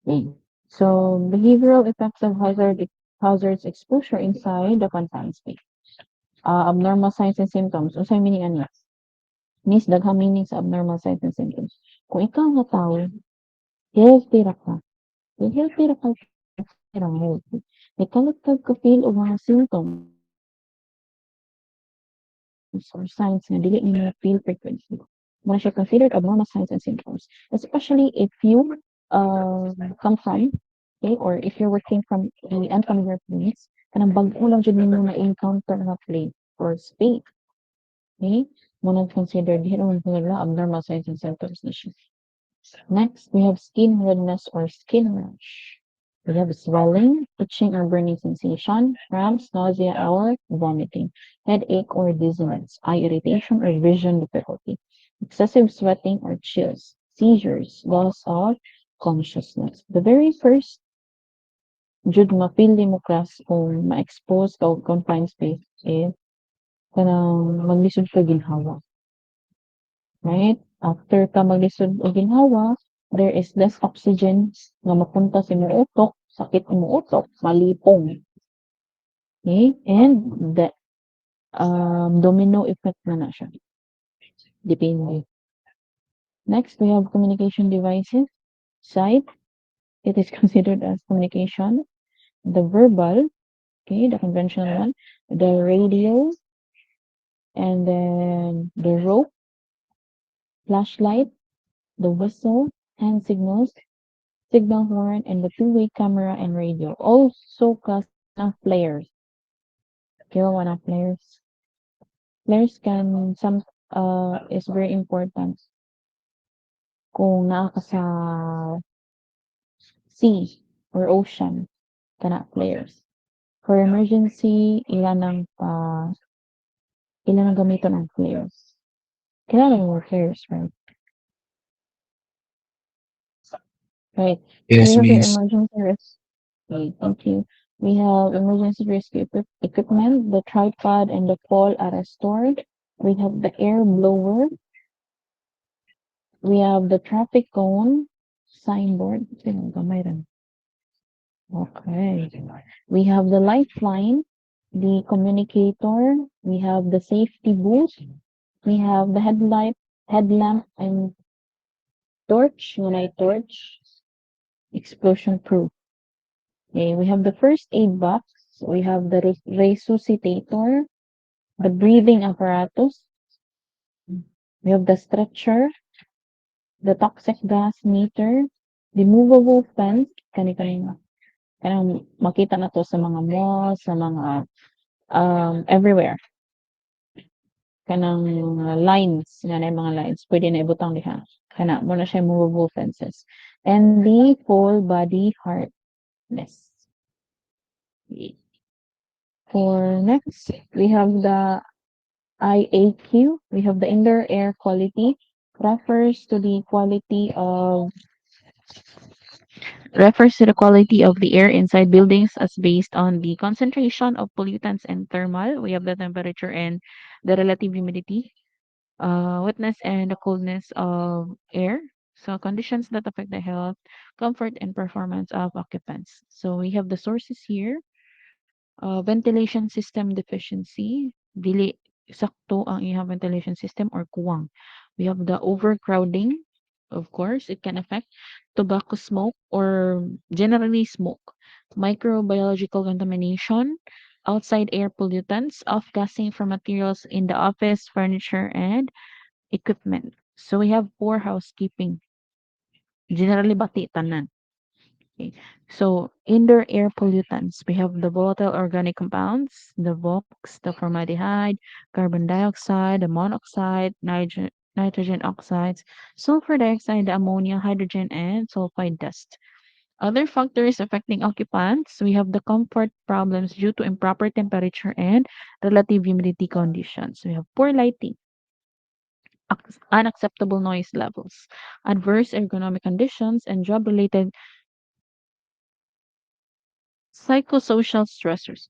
Okay. So behavioral effects of hazards exposure inside the confined space. Abnormal signs and symptoms. Unsay meaning ani? Miss, daghang meaning sa abnormal signs and symptoms. Kung ikaw nga tao, healthy ra ka. Kung healthy ra ka, ra healthy. Ikalat ka feel o mga symptoms or signs nga dili nimo feel frequently. Muna siya considered abnormal signs and symptoms, especially if you come from, okay, or if you're working from a unfamiliar place, kanang bag-o lang jud nimo na encounter nga place or space. Okay? Muna considered dili naman nila abnormal signs and symptoms na siya. Next, we have skin redness or skin rash. We have swelling, itching or burning sensation, cramps, nausea, or vomiting, headache or dizziness, eye irritation or vision difficulty, excessive sweating or chills, seizures, loss of consciousness. The very first jud ma-feel mo class kung ma-expose ka og confined space is kanang maglisod ka ginhawa. Right? After ka maglisod og ginhawa, there is less oxygen nga mapunta sa imong utok, sakit imong utok, malipong. Okay? And the domino effect na siya. Depende. Next, we have communication devices. Sight, it is considered as communication. The verbal, okay, the conventional one. The radio, and then the rope, flashlight, the whistle, hand signals, signal horn, and the two-way camera and radio. Also class ng flares. Okay, one of flares. Flares can is very important kung naa ka sa sea or ocean kana flares. For emergency, ilan ang gamiton ang flares. Kailangan mo flares, right? Right. Yes, We have your miss. emergency rescue. Okay, thank you. We have emergency rescue equipment. The tripod and the pole are restored. We have the air blower. We have the traffic cone, signboard. Sino gamay rin? Okay. We have the lifeline, the communicator. We have the safety booth. We have the headlamp, and torch. When I torch, explosion proof. Okay, we have the first aid box. We have the resuscitator, the breathing apparatus. We have the stretcher, the toxic gas meter, the movable fence. Kanang makita na to sa mga malls, sa mga everywhere. Kanang lines, nga na yung mga lines, pwede na ibutang diha. Kana mo na siya movable fences. And the full body harness. For next, we have the IAQ. We have the indoor air quality. Refers to the quality of the air inside buildings as based on the concentration of pollutants and thermal. We have the temperature and the relative humidity, wetness and the coldness of air. So conditions that affect the health, comfort, and performance of occupants. So we have the sources here. Ventilation system deficiency, dili sakto ang iyang ventilation system or kuwang. We have the overcrowding, of course, it can affect tobacco smoke or generally smoke, microbiological contamination, outside air pollutants, off-gassing from materials in the office, furniture, and equipment. So we have poor housekeeping. Generally, bati tanan. Okay. So indoor air pollutants, we have the volatile organic compounds, the VOX, the formaldehyde, carbon dioxide, the monoxide, nitrogen oxides, sulfur dioxide, the ammonia, hydrogen, and sulfide dust. Other factors affecting occupants, we have the comfort problems due to improper temperature and relative humidity conditions. We have poor lighting, unacceptable noise levels, adverse ergonomic conditions, and job-related psychosocial stressors.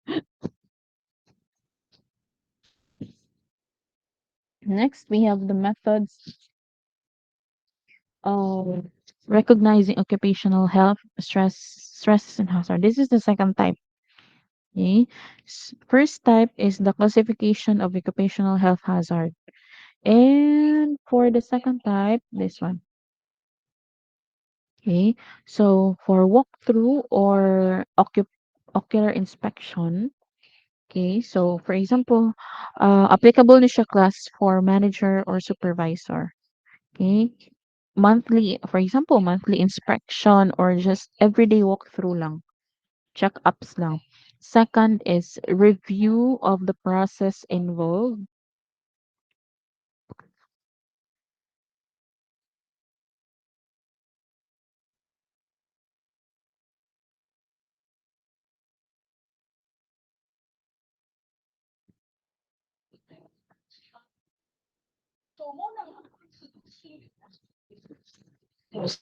Next, we have the methods of recognizing occupational health, stresses, and hazard. This is the second type. Okay. First type is the classification of occupational health hazard. And for the second type, this one. Okay. So for walkthrough or ocular inspection, okay. So for example, applicable na siya class for manager or supervisor. Okay. Monthly, for example, monthly inspection or just everyday walkthrough lang. Check-ups lang. Second is review of the process involved.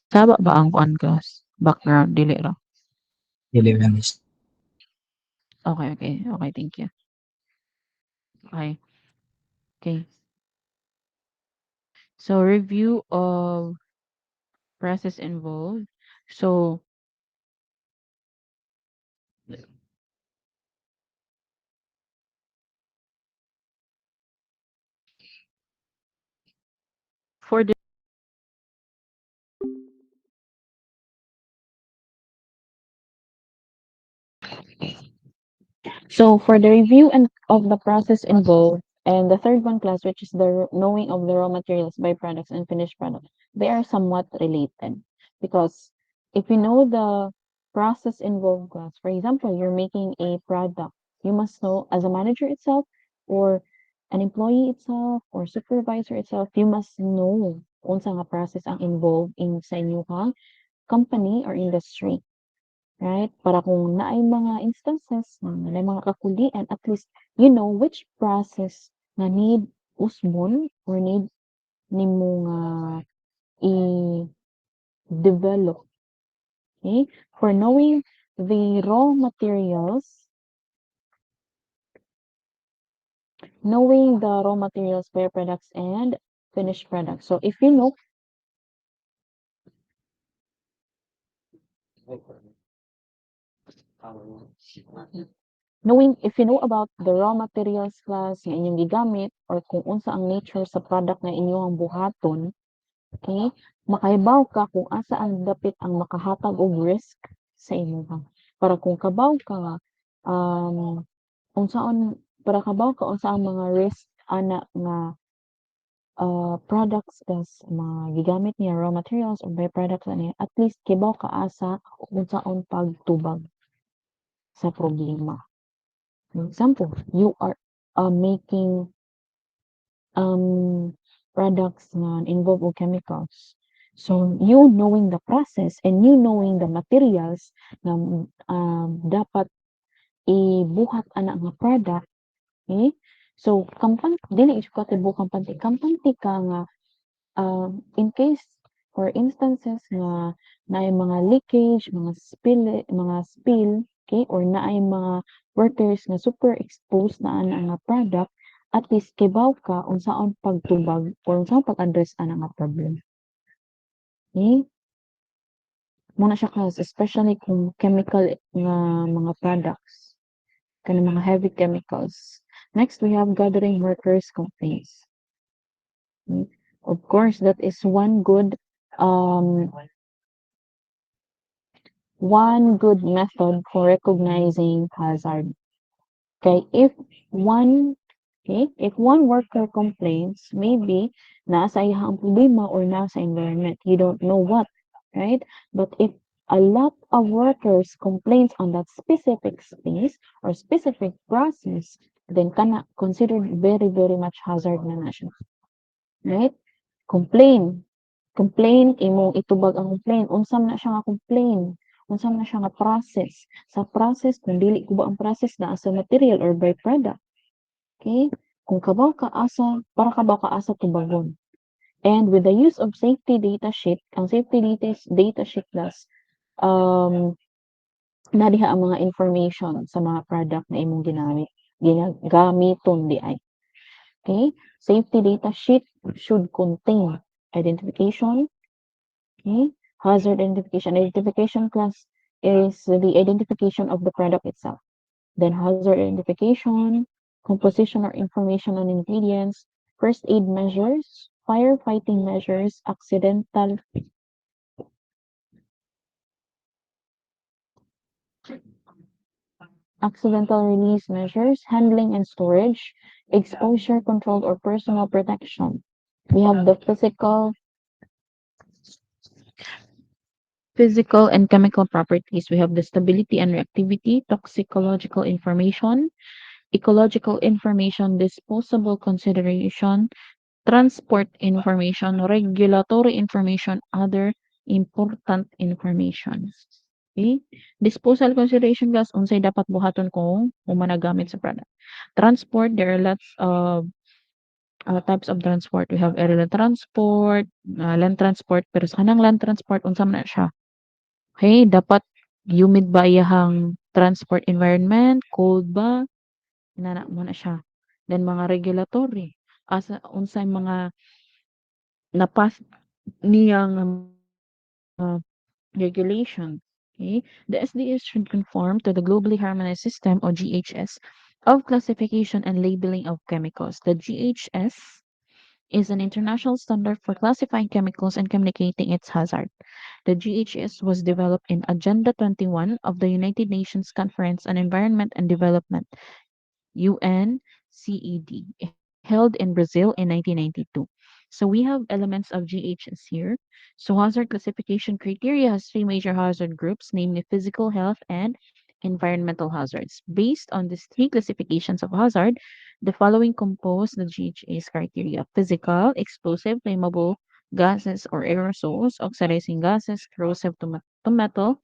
Tama ba ang kuan class? Background, dili ra. Delivery miss. Okay, okay. Okay, thank you. Okay. Okay. So review of process involved. So for the review and of the process involved, and the third one class, which is the knowing of the raw materials, byproducts, and finished product, they are somewhat related because if you know the process involved class, for example, you're making a product, you must know as a manager itself or an employee itself or supervisor itself, you must know unsa nga process ang involved in sa inyong company or industry. Right? Para kung naay mga instances na naay mga kakulian, at least you know which process na need usbon or need nimo nga i-develop. Okay? For knowing the raw materials, byproducts, and finished products. So if you know if you know about the raw materials class nga inyong gigamit or kung unsa ang nature sa product nga inyong buhaton, okay, makahibaw ka kung asa ang dapit ang makahatag og risk sa imuha. Para kung kabaw ka nga unsaon para kabaw ka unsa ang mga risk ana nga products kas mga gigamit niya raw materials or byproducts ani, at least kibaw ka asa unsaon pagtubag sa problema. For example, you are making products nga involve og chemicals. So you knowing the process and you knowing the materials na dapat ibuhat ana nga product, okay? So dili jud ka tibuok kampante ka nga in case or instances nga naay mga leakage, mga spill, okay, or naay mga workers nga super exposed na ana nga product, at least kibaw ka unsaon pagtubag or unsaon pag-address ana nga problem. Okay? Muna siya class, especially kung chemical nga mga products, kanang mga heavy chemicals. Next, we have gathering workers' complaints. Okay? Of course, that is one good method for recognizing hazard. Okay, if one worker complains, maybe nasa iyang problema or nasa environment, you don't know what, right? But if a lot of workers complains on that specific space or specific process, then kana considered very, very much hazard na siya. Right? Complain. Complain, imong itubag ang complain. Unsam na siya nga complain. Unsam na siya nga process. Sa process, kung dili ko ba ang process na sa material or byproduct. Okay? Kung kabaw ka asa, para kabaw ka asa tubagon. And with the use of safety data sheet, ang safety data sheet does, nadiha ang mga information sa mga product na imong ginagamit di ay. Okay? Safety data sheet should contain identification, okay? Hazard identification. Identification class is the identification of the product itself. Then hazard identification, composition or information on ingredients, first aid measures, firefighting measures, accidental release measures, handling and storage, exposure control or personal protection. We have the physical and chemical properties. We have the stability and reactivity, toxicological information, ecological information, disposable consideration, transport information, regulatory information, other important information. Okay? Disposal consideration guys, unsay dapat buhaton kung managamit sa product. Transport, there are lots of types of transport. We have aerial transport, land transport, pero sa kanang land transport, unsa man na siya? Okay, dapat humid ba iyahang transport environment, cold ba? Inana mo na siya. Then mga regulatory, asa unsay mga napas niyang regulation. Okay? The SDS should conform to the globally harmonized system or GHS of classification and labeling of chemicals. The GHS is an international standard for classifying chemicals and communicating its hazard. The GHS was developed in Agenda 21 of the United Nations Conference on Environment and Development, UNCED, held in Brazil in 1992. So we have elements of GHS here. So hazard classification criteria has three major hazard groups, namely physical, health, and environmental hazards. Based on these three classifications of hazard, the following compose the GHS criteria: physical, explosive, flammable gases or aerosols, oxidizing gases, corrosive to metal,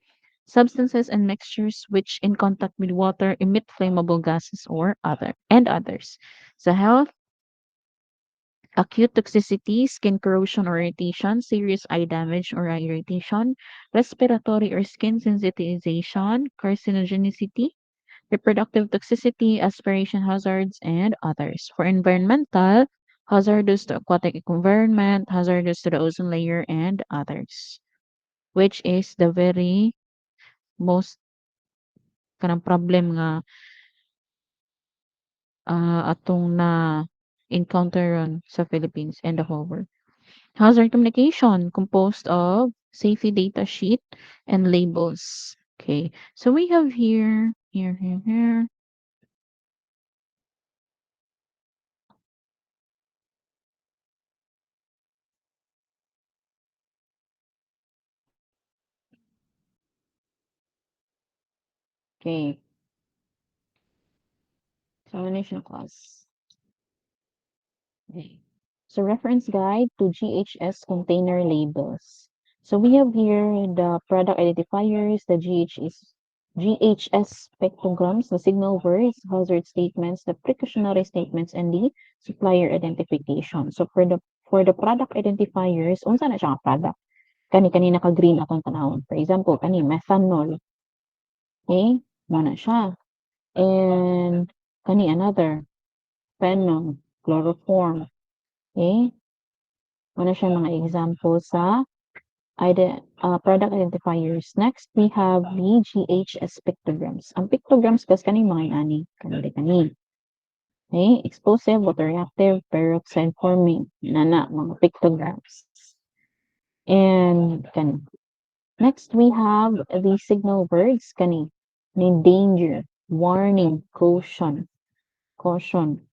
substances and mixtures which in contact with water emit flammable gases or others. So health, acute toxicity, skin corrosion or irritation, serious eye damage or eye irritation, respiratory or skin sensitization, carcinogenicity, reproductive toxicity, aspiration hazards, and others. For environmental, hazardous to aquatic environment, hazardous to the ozone layer, and others. Which is the very most kanang problem nga atong na encounter ron sa Philippines and the whole world. Hazard communication composed of safety data sheet and labels. Okay, so we have here. Okay. Examination class. Okay. So reference guide to GHS container labels. So we have here the product identifiers, the GHS spectrograms, the signal words, hazard statements, the precautionary statements, and the supplier identification. So for the product identifiers, unsa na siya nga product? Kani naka-green atong tanawon. For example, kani methanol. Okay? Mo na siya. And kani another phenol, chloroform. Okay? Muna siya mga example sa product identifiers. Next, we have the GHS pictograms. Ang pictograms kas kani mga ani, kani. Okay? Explosive, water reactive, peroxide forming. Nana, mga pictograms. And kani. Next, we have the signal words kani. Danger, warning, caution. caution.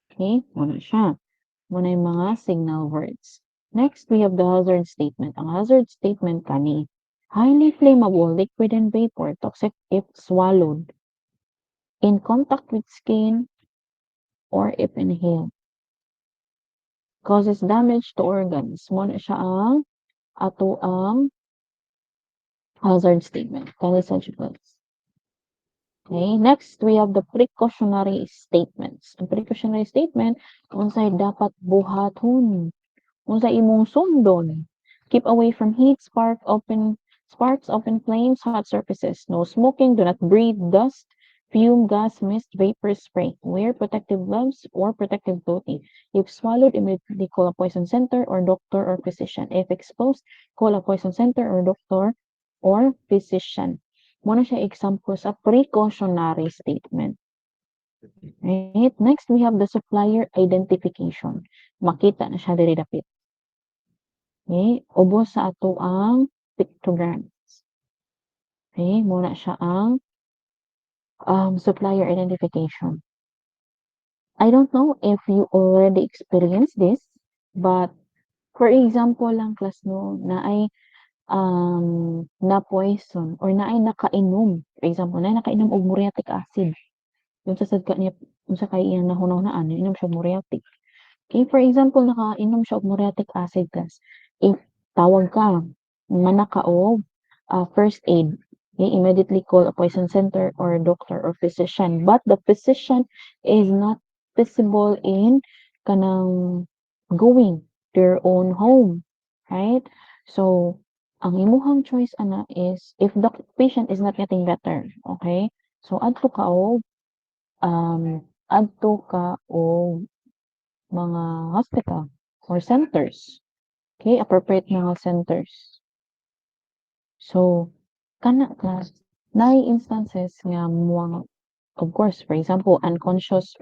Okay, muna siya. Muna yung mga signal words. Next, we have the hazard statement. Ang hazard statement kani, highly flammable liquid and vapor, toxic if swallowed, in contact with skin, or if inhaled. Causes damage to organs. Muna siya ang ato ang hazard statement. Kani sa chicklets. Okay, next we have the precautionary statements. Ang precautionary statement, unsay dapat buhaton, unsay imong sundon. Keep away from heat, sparks, open flames, hot surfaces. No smoking, do not breathe dust, fume, gas, mist, vapor spray. Wear protective gloves or protective clothing. If swallowed, immediately call a poison center or doctor or physician. If exposed, call a poison center or doctor or physician. Muna siya example sa precautionary statement. Right? Next, we have the supplier identification. Makita na siya diri dapit. Okay? Ubos sa ato ang pictograms. Okay? Muna siya ang supplier identification. I don't know if you already experienced this, but for example lang class no, na ay na poison or na ay nakainom. For example, na ay nakainom og muriatic acid. Yung sa sadka niya, yung sa kay iyang nahunaw-naan, inom siya muriatic. Okay, for example, nakainom siya og muriatic acid class. If tawag ka, manaka og first aid, okay, immediately call a poison center or doctor or physician. But the physician is not visible in kanang going to your own home, right? So, ang imuhang choice ana is if the patient is not getting better, okay? So adto ka og mga hospital or centers. Okay, appropriate mga centers. So kana class naay instances nga mo of course, for example, unconscious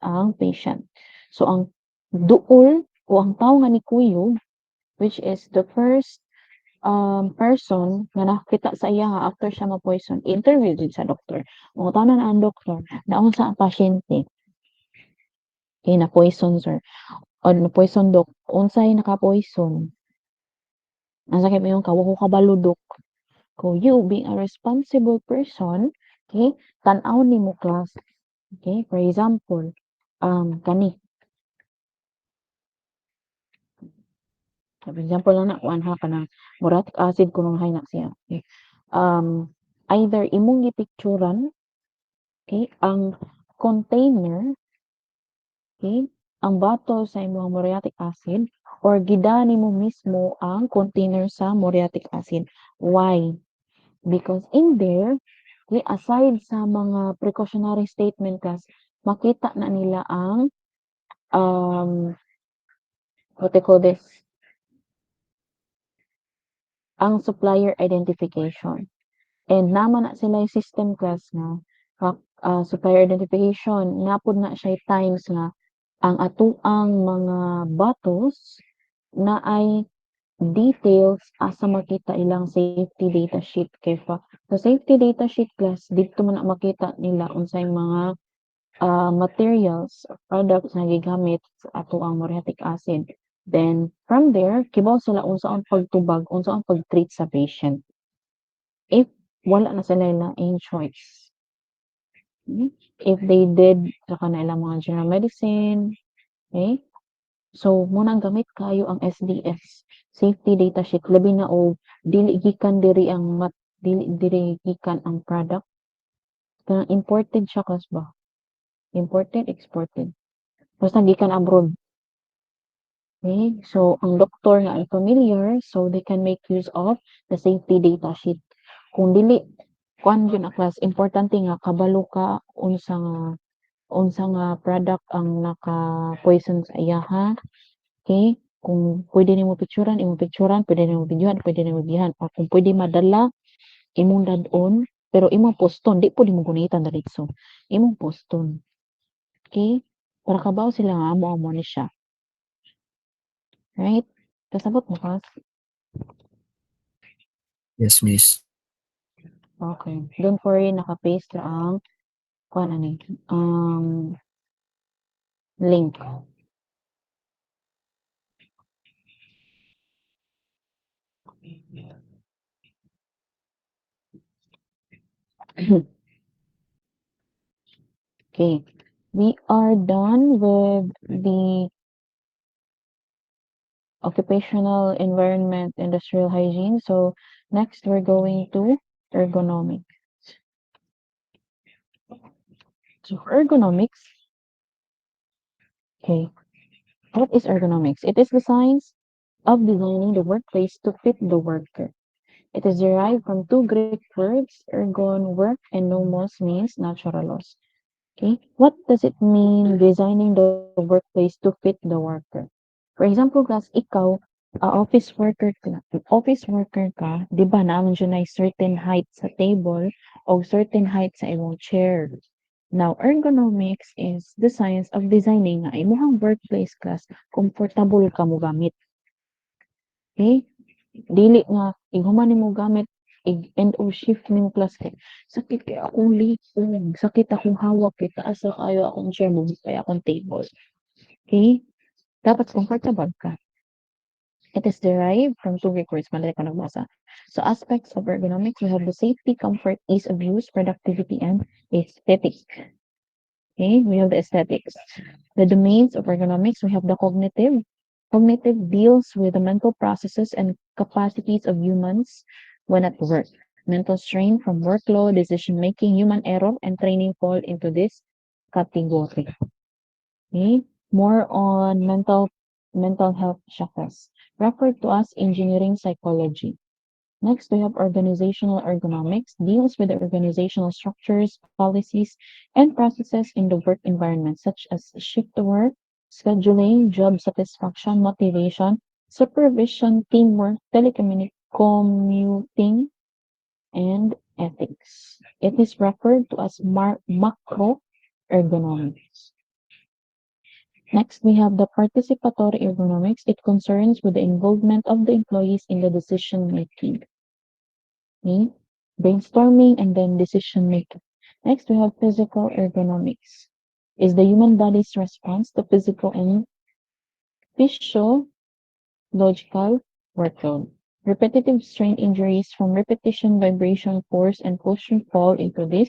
ang patient. So ang duol o ang tawo nga ni kuyo, which is the first person nga nakakita sa iya after siya ma-poison, interview din sa doktor. Kung tanan ang doktor, naunsa ang pasyente, kay na-poison sir, or na-poison dok, unsay naka-poison? Ang sakit mo yung kawa ko kabalo dok. Ko you being a responsible person, okay, tan-aw nimo class. Okay, for example, kani. For example lang na, kuan ha ka ng muriatic acid kunong hay na siya. Okay. Either imong gipicturan, okay, ang container, okay, ang bottle sa imong muriatic acid, or gidaan nimo mismo ang container sa muriatic acid. Why? Because in there, okay, aside sa mga precautionary statement class, makita na nila ang what they call this, ang supplier identification. And naman na sila yung system class nga supplier identification, napod na siya times nga ang atuang mga bottles na ay details asa makita ilang safety data sheet kay sa safety data sheet class dito man na makita nila unsay mga materials or products na gigamit sa atuang muriatic acid. Then from there kibaw sila unsaon pagtubag, unsaon pag-treat sa patient. If wala na sila in choice. If they did sa kanilang mga general medicine, okay? So muna gamit kayo ang SDS, safety data sheet, labi na og dili gikan diri gikan ang product. Kanang imported siya kas ba? Imported, exported. Basta gikan abroad. Okay? So ang doktor nga ay familiar, so they can make use of the safety data sheet. Kung dili kuan yun na class, importante nga kabalo ka unsa nga product ang naka-poison sa iyaha. Okay? Kung pwede nimo picturean, pwede nimo videohan, or kung pwede madala, imong dadon, pero imong poston, di po mo gunitan diretso. Imong poston. Okay? Para kabaw sila nga amo ni siya. Right? Kasabot mo class? Yes, miss. Okay. Don't worry, naka-paste lang kuan ani, link. Okay, we are done with the occupational environment, industrial hygiene. So next we're going to ergonomics. So for ergonomics, okay, what is ergonomics? It is the science of designing the workplace to fit the worker. It is derived from two Greek words, ergon, work, and nomos means natural laws. Okay, what does it mean designing the workplace to fit the worker? For example, class, ikaw, office worker ka, di ba naman dyan ay certain height sa table o certain height sa imong chair. Now, ergonomics is the science of designing nga imong workplace class comfortable ka mo gamit. Okay? Dili nga iguman nimo gamit end of shift nimo class kay sakit kay akong likod, sakit akong hawak kay taas ra kayo akong chair mo kay akong table. Okay? Dapat comfortable ka. It is derived from two Greek words, malay ko nagbasa. So aspects of ergonomics, we have the safety, comfort, ease of use, productivity, and aesthetic. Okay, we have the aesthetics. The domains of ergonomics, we have the cognitive. Cognitive deals with the mental processes and capacities of humans when at work. Mental strain from workload, decision making, human error, and training fall into this category. Okay, more on mental health chakras, referred to as engineering psychology. Next, we have organizational ergonomics, deals with the organizational structures, policies, and processes in the work environment, such as shift work, scheduling, job satisfaction, motivation, supervision, teamwork, telecommuting, and ethics. It is referred to as macro ergonomics. Next, we have the participatory ergonomics. It concerns with the involvement of the employees in the decision making. Okay? Brainstorming and then decision making. Next, we have physical ergonomics. Is the human body's response to physical and physiological workload. Repetitive strain injuries from repetition, vibration, force, and pushing fall into this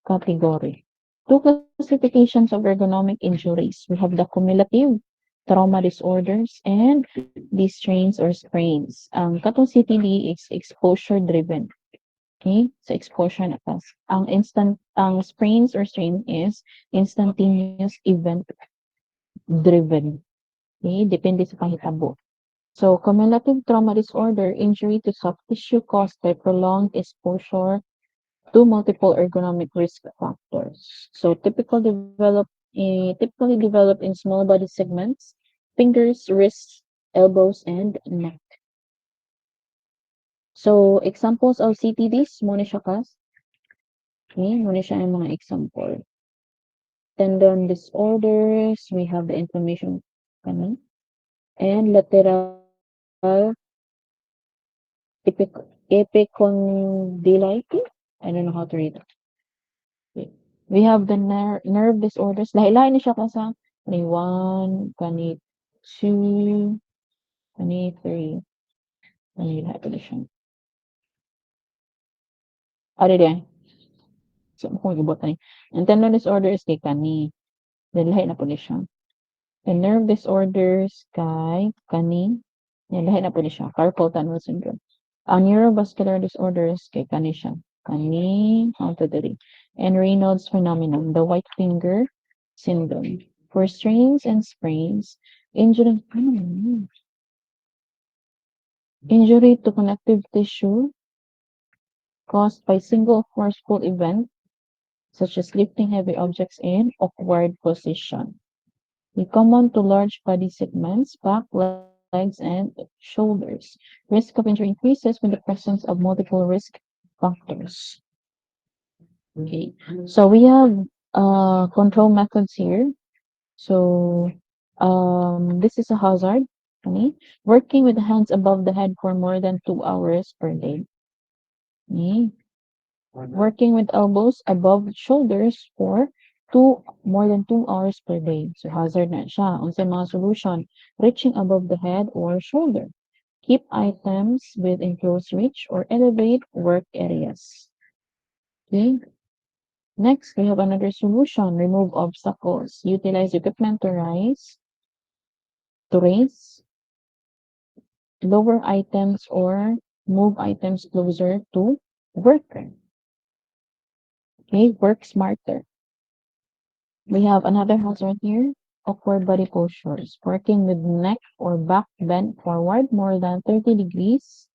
category. Two classifications of ergonomic injuries. We have the cumulative trauma disorders and the strains or sprains. Ang katong CTD is exposure driven. Okay? So exposure na class. Ang sprains or strain is instantaneous event driven. Okay? Depende sa panghitabo. So, cumulative trauma disorder, injury to soft tissue caused by prolonged exposure to multiple ergonomic risk factors. So, typically developed in small body segments, fingers, wrists, elbows, and neck. So, examples of CTDs, muna siya kas. Okay, muna siya ang mga example. Tendon disorders, we have the inflammation kani, and lateral epicondylitis. I don't know how to read it. Okay. We have the nerve disorders. Lahi-lahi ni siya kasa. Kani 1, kani 2, kani 3. Kani lahi pa na siya. Ari di. So, kung ibot ni. And tendon disorders kay kani. Then lahi na po ni siya. The nerve disorders kay kani. Yan, lahi na po ni siya. Carpal tunnel syndrome. Ang neurovascular disorders kay kani siya. Kani, how to diri. And Raynaud's phenomenon, the white finger syndrome. For strains and sprains, injury to connective tissue caused by single forceful event, such as lifting heavy objects in awkward position. Be common to large body segments, back, legs, and shoulders. Risk of injury increases with the presence of multiple risk factors. Okay, so we have control methods here. So this is a hazard. Okay? Working with the hands above the head for more than 2 hours per day. Okay? Working with elbows above shoulders for more than 2 hours per day. So hazard na siya. Unsay mga solution? Reaching above the head or shoulder. Keep items within close reach or elevate work areas. Okay. Next, we have another solution. Remove obstacles. Utilize equipment to raise, lower items or move items closer to worker. Okay, work smarter. We have another hazard here. Awkward body postures. Working with neck or back bent forward more than 30 degrees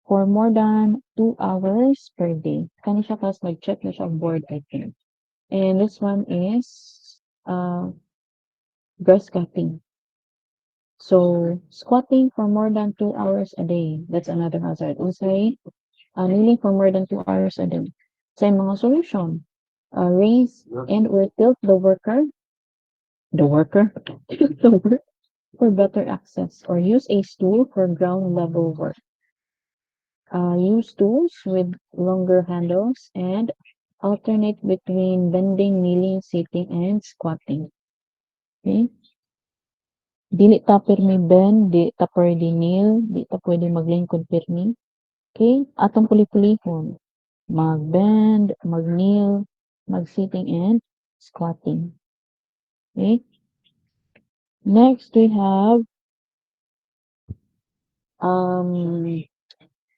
for more than 2 hours per day. Kani siya class mag-check na siya ang board, I think. And this one is breast cutting. So squatting for more than 2 hours a day. That's another hazard. Unsay kneeling for more than 2 hours a day. Sa mga solution, raise and or tilt the worker, tilt the work for better access, or use a stool for ground level work. Use tools with longer handles and alternate between bending, kneeling, sitting, and squatting. Okay? Dili ta pirmi bend, dili ta pwede kneel, dili ta pwede maglingkod pirmi. Okay? Atong puli-pulihon. Mag-bend, mag-kneel, mag-sitting, and squatting. Okay? Next, we have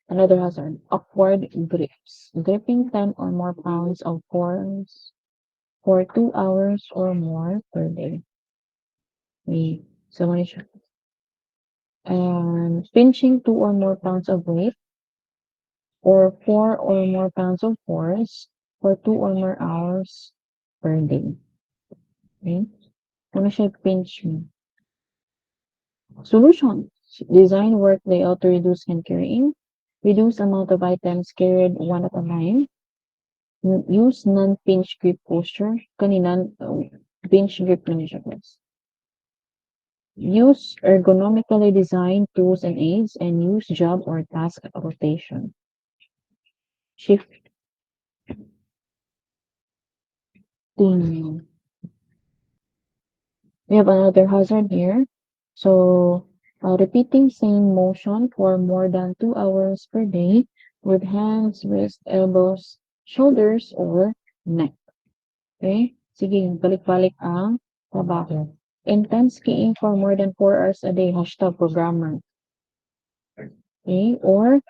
another hazard, upward grips. Gripping 10 or more pounds of force for 2 hours or more per day. Okay. So, muna siya. And pinching 2 or more pounds of weight or 4 or more pounds of force for 2 or more hours per day. Okay? Muna siya pinch me. Solution. Design work layout to reduce hand carrying. Reduce amount of items carried one at a time. Use non-pinch grip posture. Kanina, pinch grip na siya, guys. Use ergonomically designed tools and aids and use job or task rotation. Shifting. We have another hazard here. So, repeating same motion for more than 2 hours per day with hands, wrists, elbows, shoulders, or neck. Okay? Sige, balik-balik ang trabaho. Intense skiing for more than 4 hours a day, hashtag programmer. Okay? Or,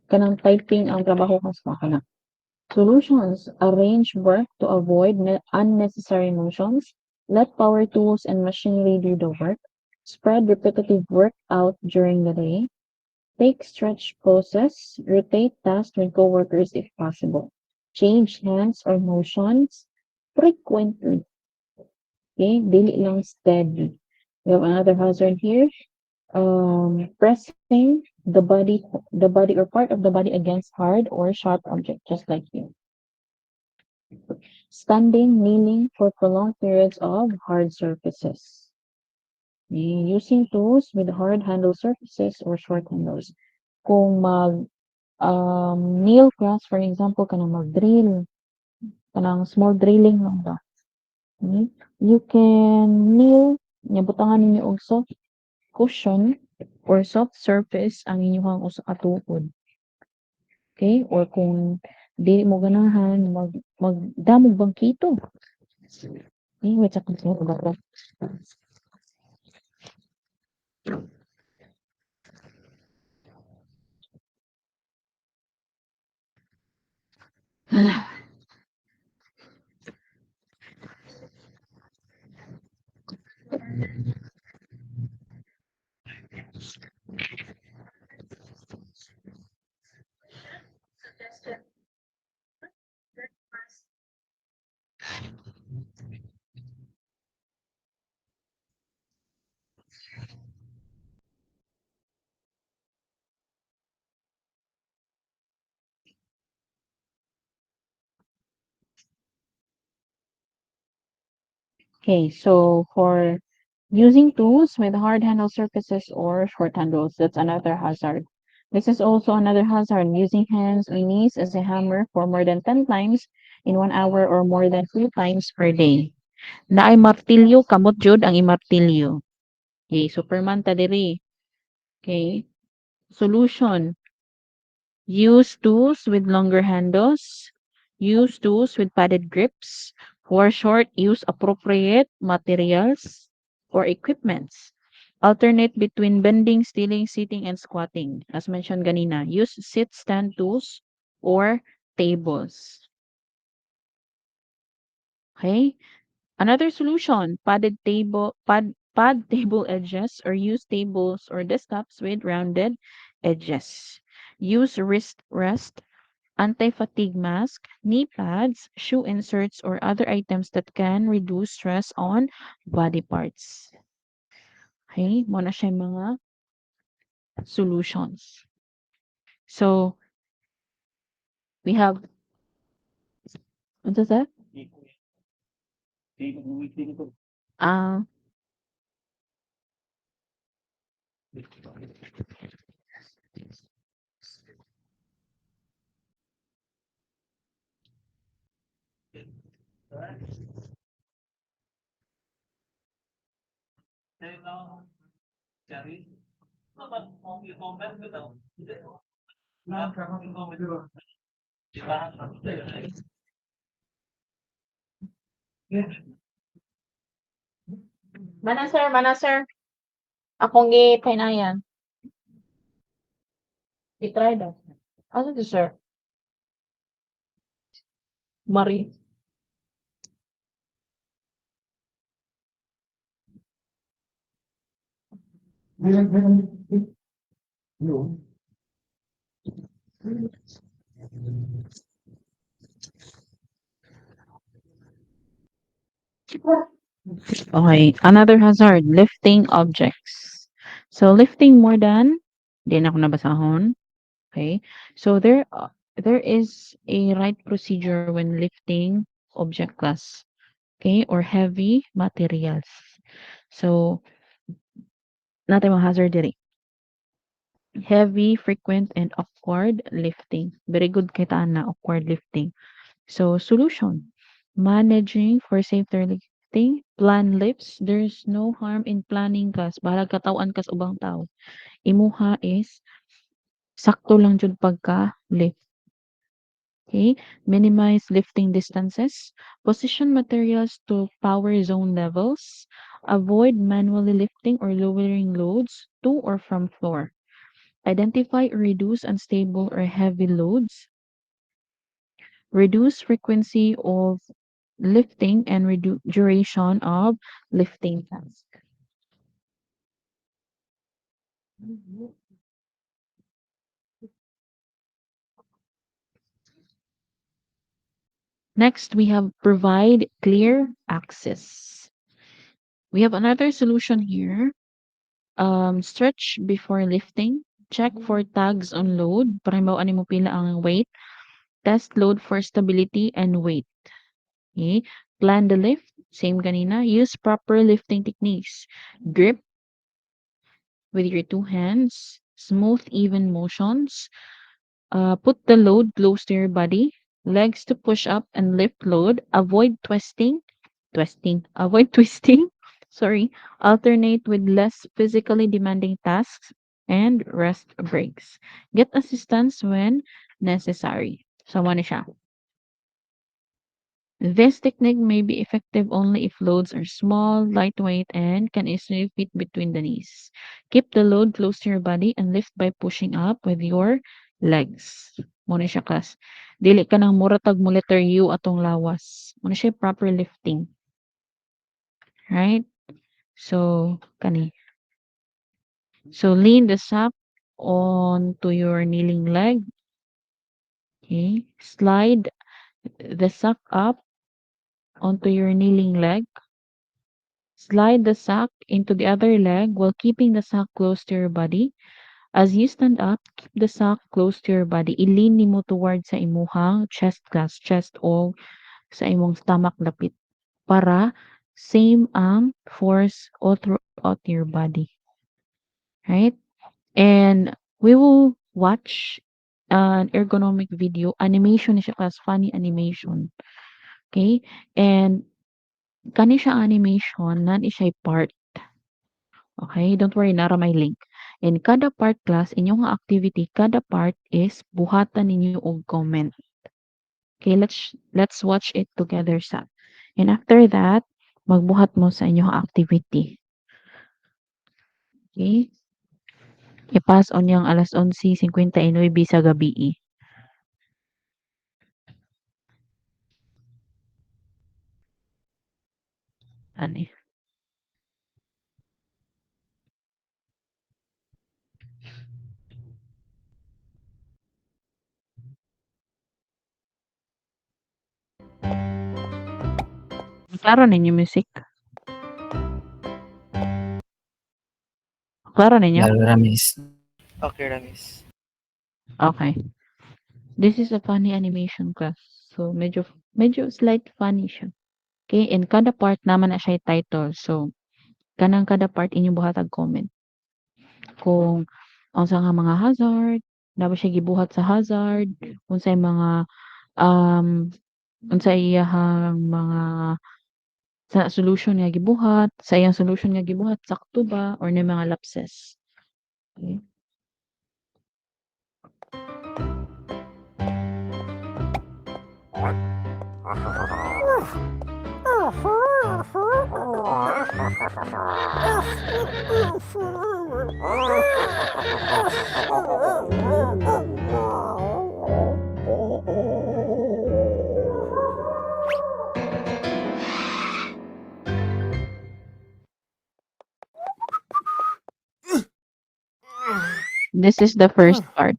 kanang typing ang trabaho kas kana. Solutions. Arrange work to avoid unnecessary motions. Let power tools and machinery do the work. Spread repetitive work out during the day. Take stretch poses. Rotate tasks with coworkers if possible. Change hands or motions frequently. Okay? Dili lang steady. We have another hazard here. Pressing the body or part of the body against hard or sharp object, just like here. Standing, kneeling for prolonged periods of hard surfaces. Using tools with hard handle surfaces or short handles. Kung nail class, for example, kanang mag-drill, kanang small drilling lang ba. You can kneel, butangan ninyo og soft cushion or soft surface ang inyong usa ka tuhod. Okay? Or kung di mo ganahan, magdamog bangkito. Okay, wait a second. Okay, so for Using tools with hard handle surfaces or short handles, that's another hazard. This is also another hazard, using hands or knees as a hammer for more than 10 times in 1 hour or more than 2 times per day. Naay martilyo, kamot jud ang imartilyo. Okay, Superman ta diri. Okay. Solution. Use tools with longer handles. Use tools with padded grips. For short, use appropriate materials or equipments. Alternate between bending, stealing, sitting, and squatting. As mentioned ganina, use sit-stand tools or tables. Okay? Another solution, pad table edges or use tables or desktops with rounded edges. Use wrist rest, anti-fatigue mask, knee pads, shoe inserts, or other items that can reduce stress on body parts. Okay, mo na siya mga solutions. So, we have, what's that? Uh, mana sir. Akong gi-pinayan. I-try daw. Ano to, sir? Mari. Okay, another hazard, lifting objects. So, lifting more than, di na ako nabasahon. Okay, so there is a right procedure when lifting object class, okay, or heavy materials. So, natin mga hazard diri. Heavy, frequent, and awkward lifting. Very good kita na awkward lifting. So, solution. Managing for safer lifting. Plan lifts. There's no harm in planning kas. Bahala katawan kas ubang tao. Imuha is sakto lang jud pagka lift. Okay. Minimize lifting distances. Position materials to power zone levels. Avoid manually lifting or lowering loads to or from floor. Identify or reduce unstable or heavy loads. Reduce frequency of lifting and duration of lifting task. Next, we have provide clear access. We have another solution here. Stretch before lifting. Check for tags on load. Para mao ani mo pila ang weight. Test load for stability and weight. Okay. Plan the lift. Same kanina. Use proper lifting techniques. Grip with your two hands. Smooth, even motions. Put the load close to your body. Legs to push up and lift load. Avoid avoid twisting. Sorry. Alternate with less physically demanding tasks and rest breaks. Get assistance when necessary. So, ano siya? This technique may be effective only if loads are small, lightweight, and can easily fit between the knees. Keep the load close to your body and lift by pushing up with your legs. Muna siya, class. Dili ka ng muratag mo letter U atong lawas. Muna siya proper lifting. Right? So, kani. So, lean the sack onto your kneeling leg. Okay. Slide the sack up onto your kneeling leg. Slide the sack into the other leg while keeping the sack close to your body. As you stand up, keep the sack close to your body. I-lean nimo towards sa imuhang chest o sa imong stomach lapit para same force all throughout your body, right? And we will watch an ergonomic video. Animation na siya class, funny animation. Okay? And kani siya animation, nan siya part. Okay? Don't worry, nara may link. And kada part class, inyong activity, kada part is buhatan ninyo og comment. Okay, let's watch it together sa. And after that, magbuhat mo sa inyong activity. Okay? I-pass on yung alas 11:59 sa gabi. Ani. Klaro ninyo music? Klaro ninyo? Lalo na, miss. Okay, Ramis. Okay. This is a funny animation class. So, medyo slight funny siya. Okay, and kada part naman na siya title. So, kanang kada part inyong buhatag comment. Kung unsa nga mga hazard, na ba siya gibuhat sa hazard, unsay mga unsa iyahang mga sa solution nga gibuhat, sa iyang solution nga gibuhat sakto ba or na mga lapses. Okay. This is the first part.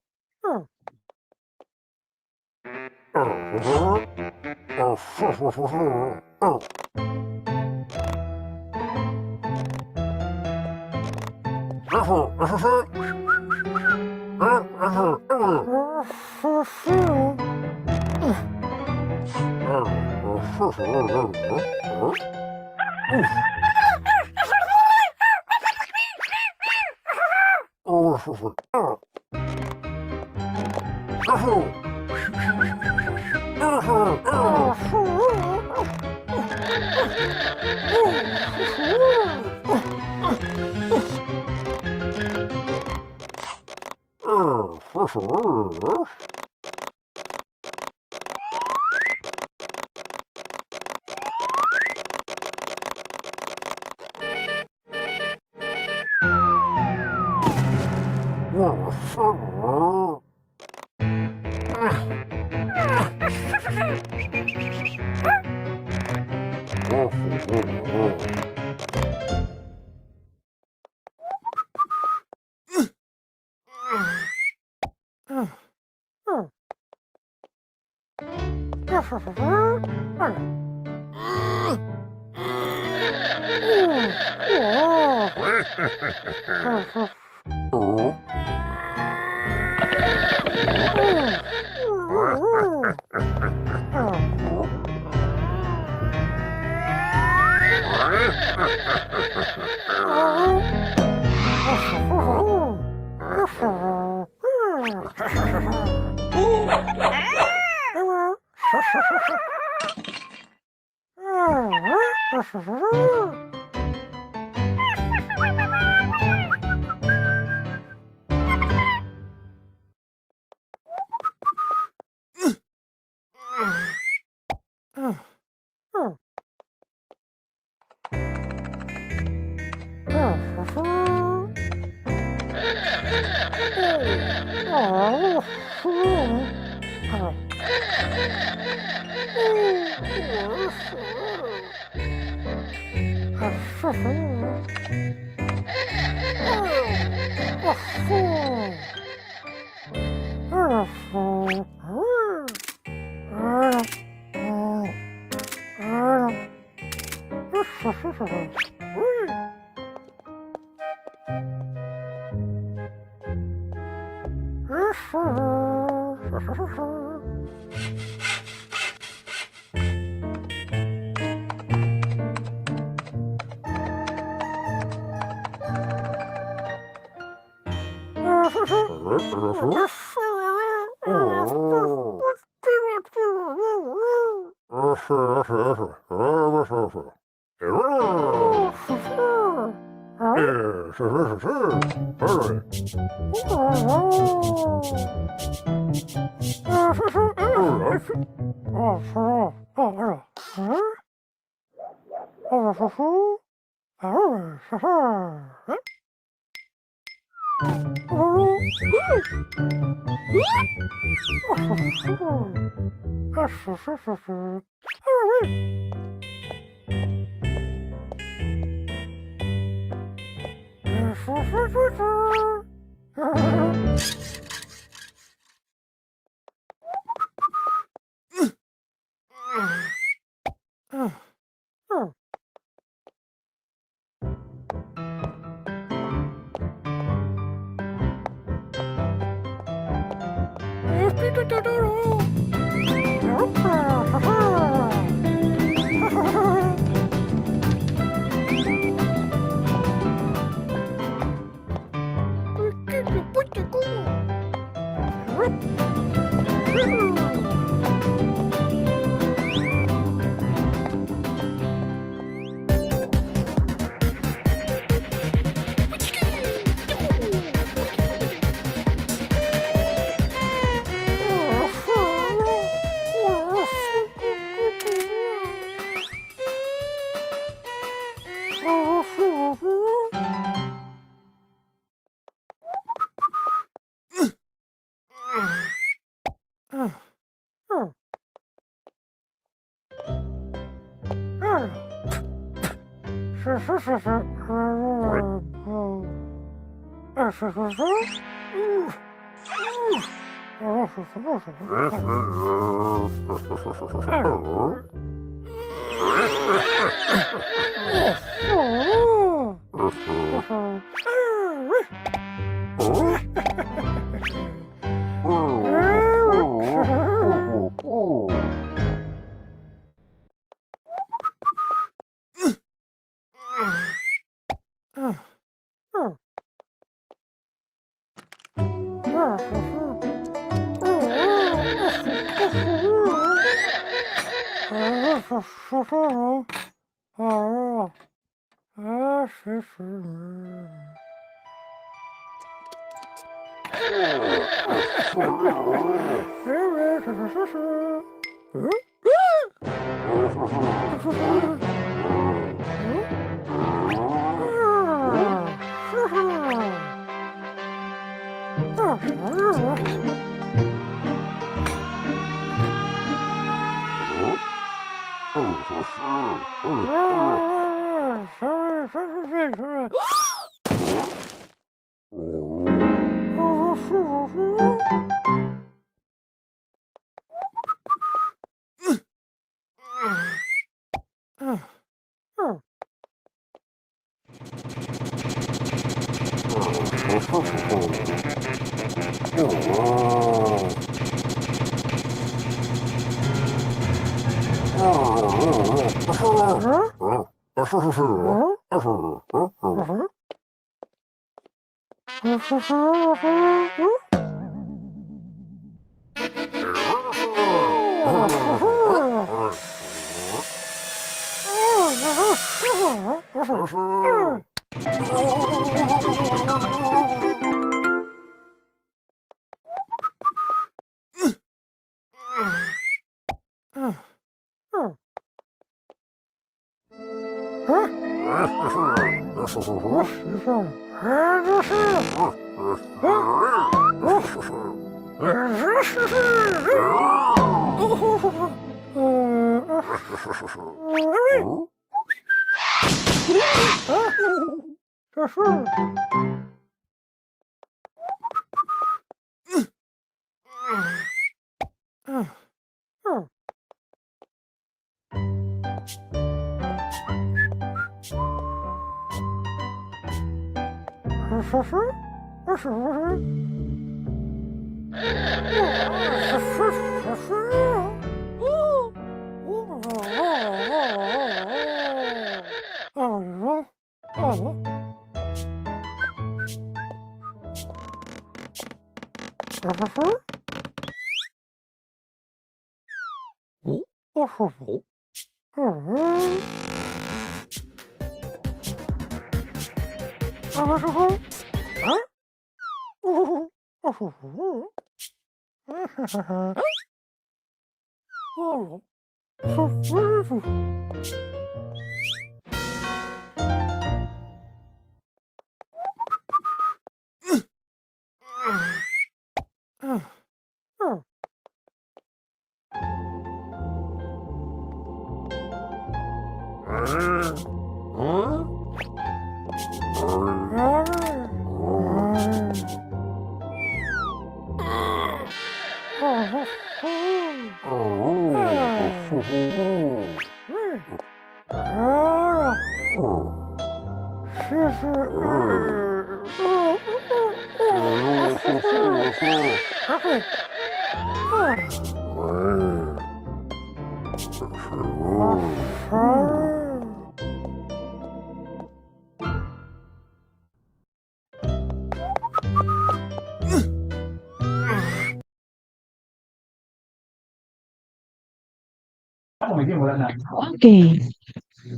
Okay.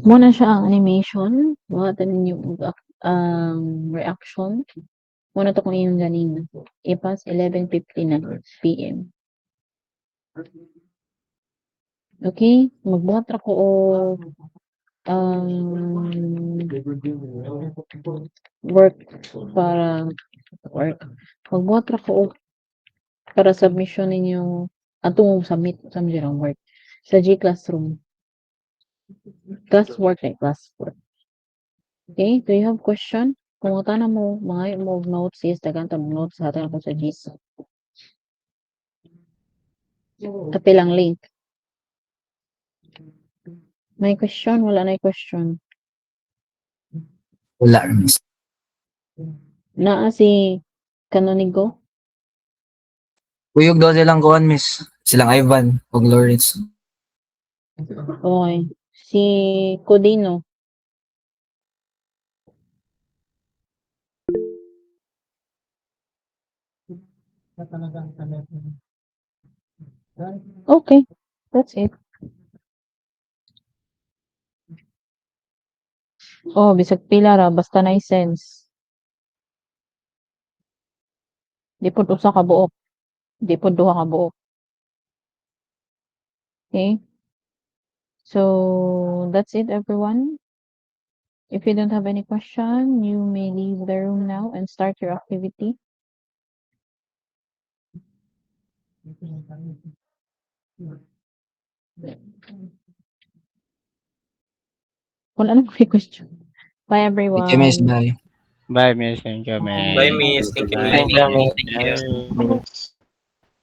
Muna siya ang animation. Mga ninyo reaction. Muna to kung yung ganina. Ipas 11:59 PM. Okay? Magbuhat ra ko og work para magbuhat ra ko og para submission ninyo atong submit sa mga work sa G Classroom. Classwork like classwork. Okay? Do you have question? Kung utana mo, mga mo notes is dagan ta mo notes sa atin ako sa GC. Kapilang link. May question? Wala na question. Wala, miss. Naa si Canonigo? Kuyog daw silang kuhan, miss. Silang Ivan, ug Lawrence. Okay. Si Codino? Okay. That's it. Oh, bisag pila ra basta na sense. Di pod usa ka buok. Di pod duha ka buok. Okay? So, that's it everyone. If you don't have any question, you may leave the room now and start your activity. Kung ano may question. Bye everyone. Thank you, miss. Bye. Bye, miss. Thank you, miss. Bye, miss. Thank you, Bye, miss. miss.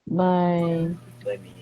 Bye. Bye, miss.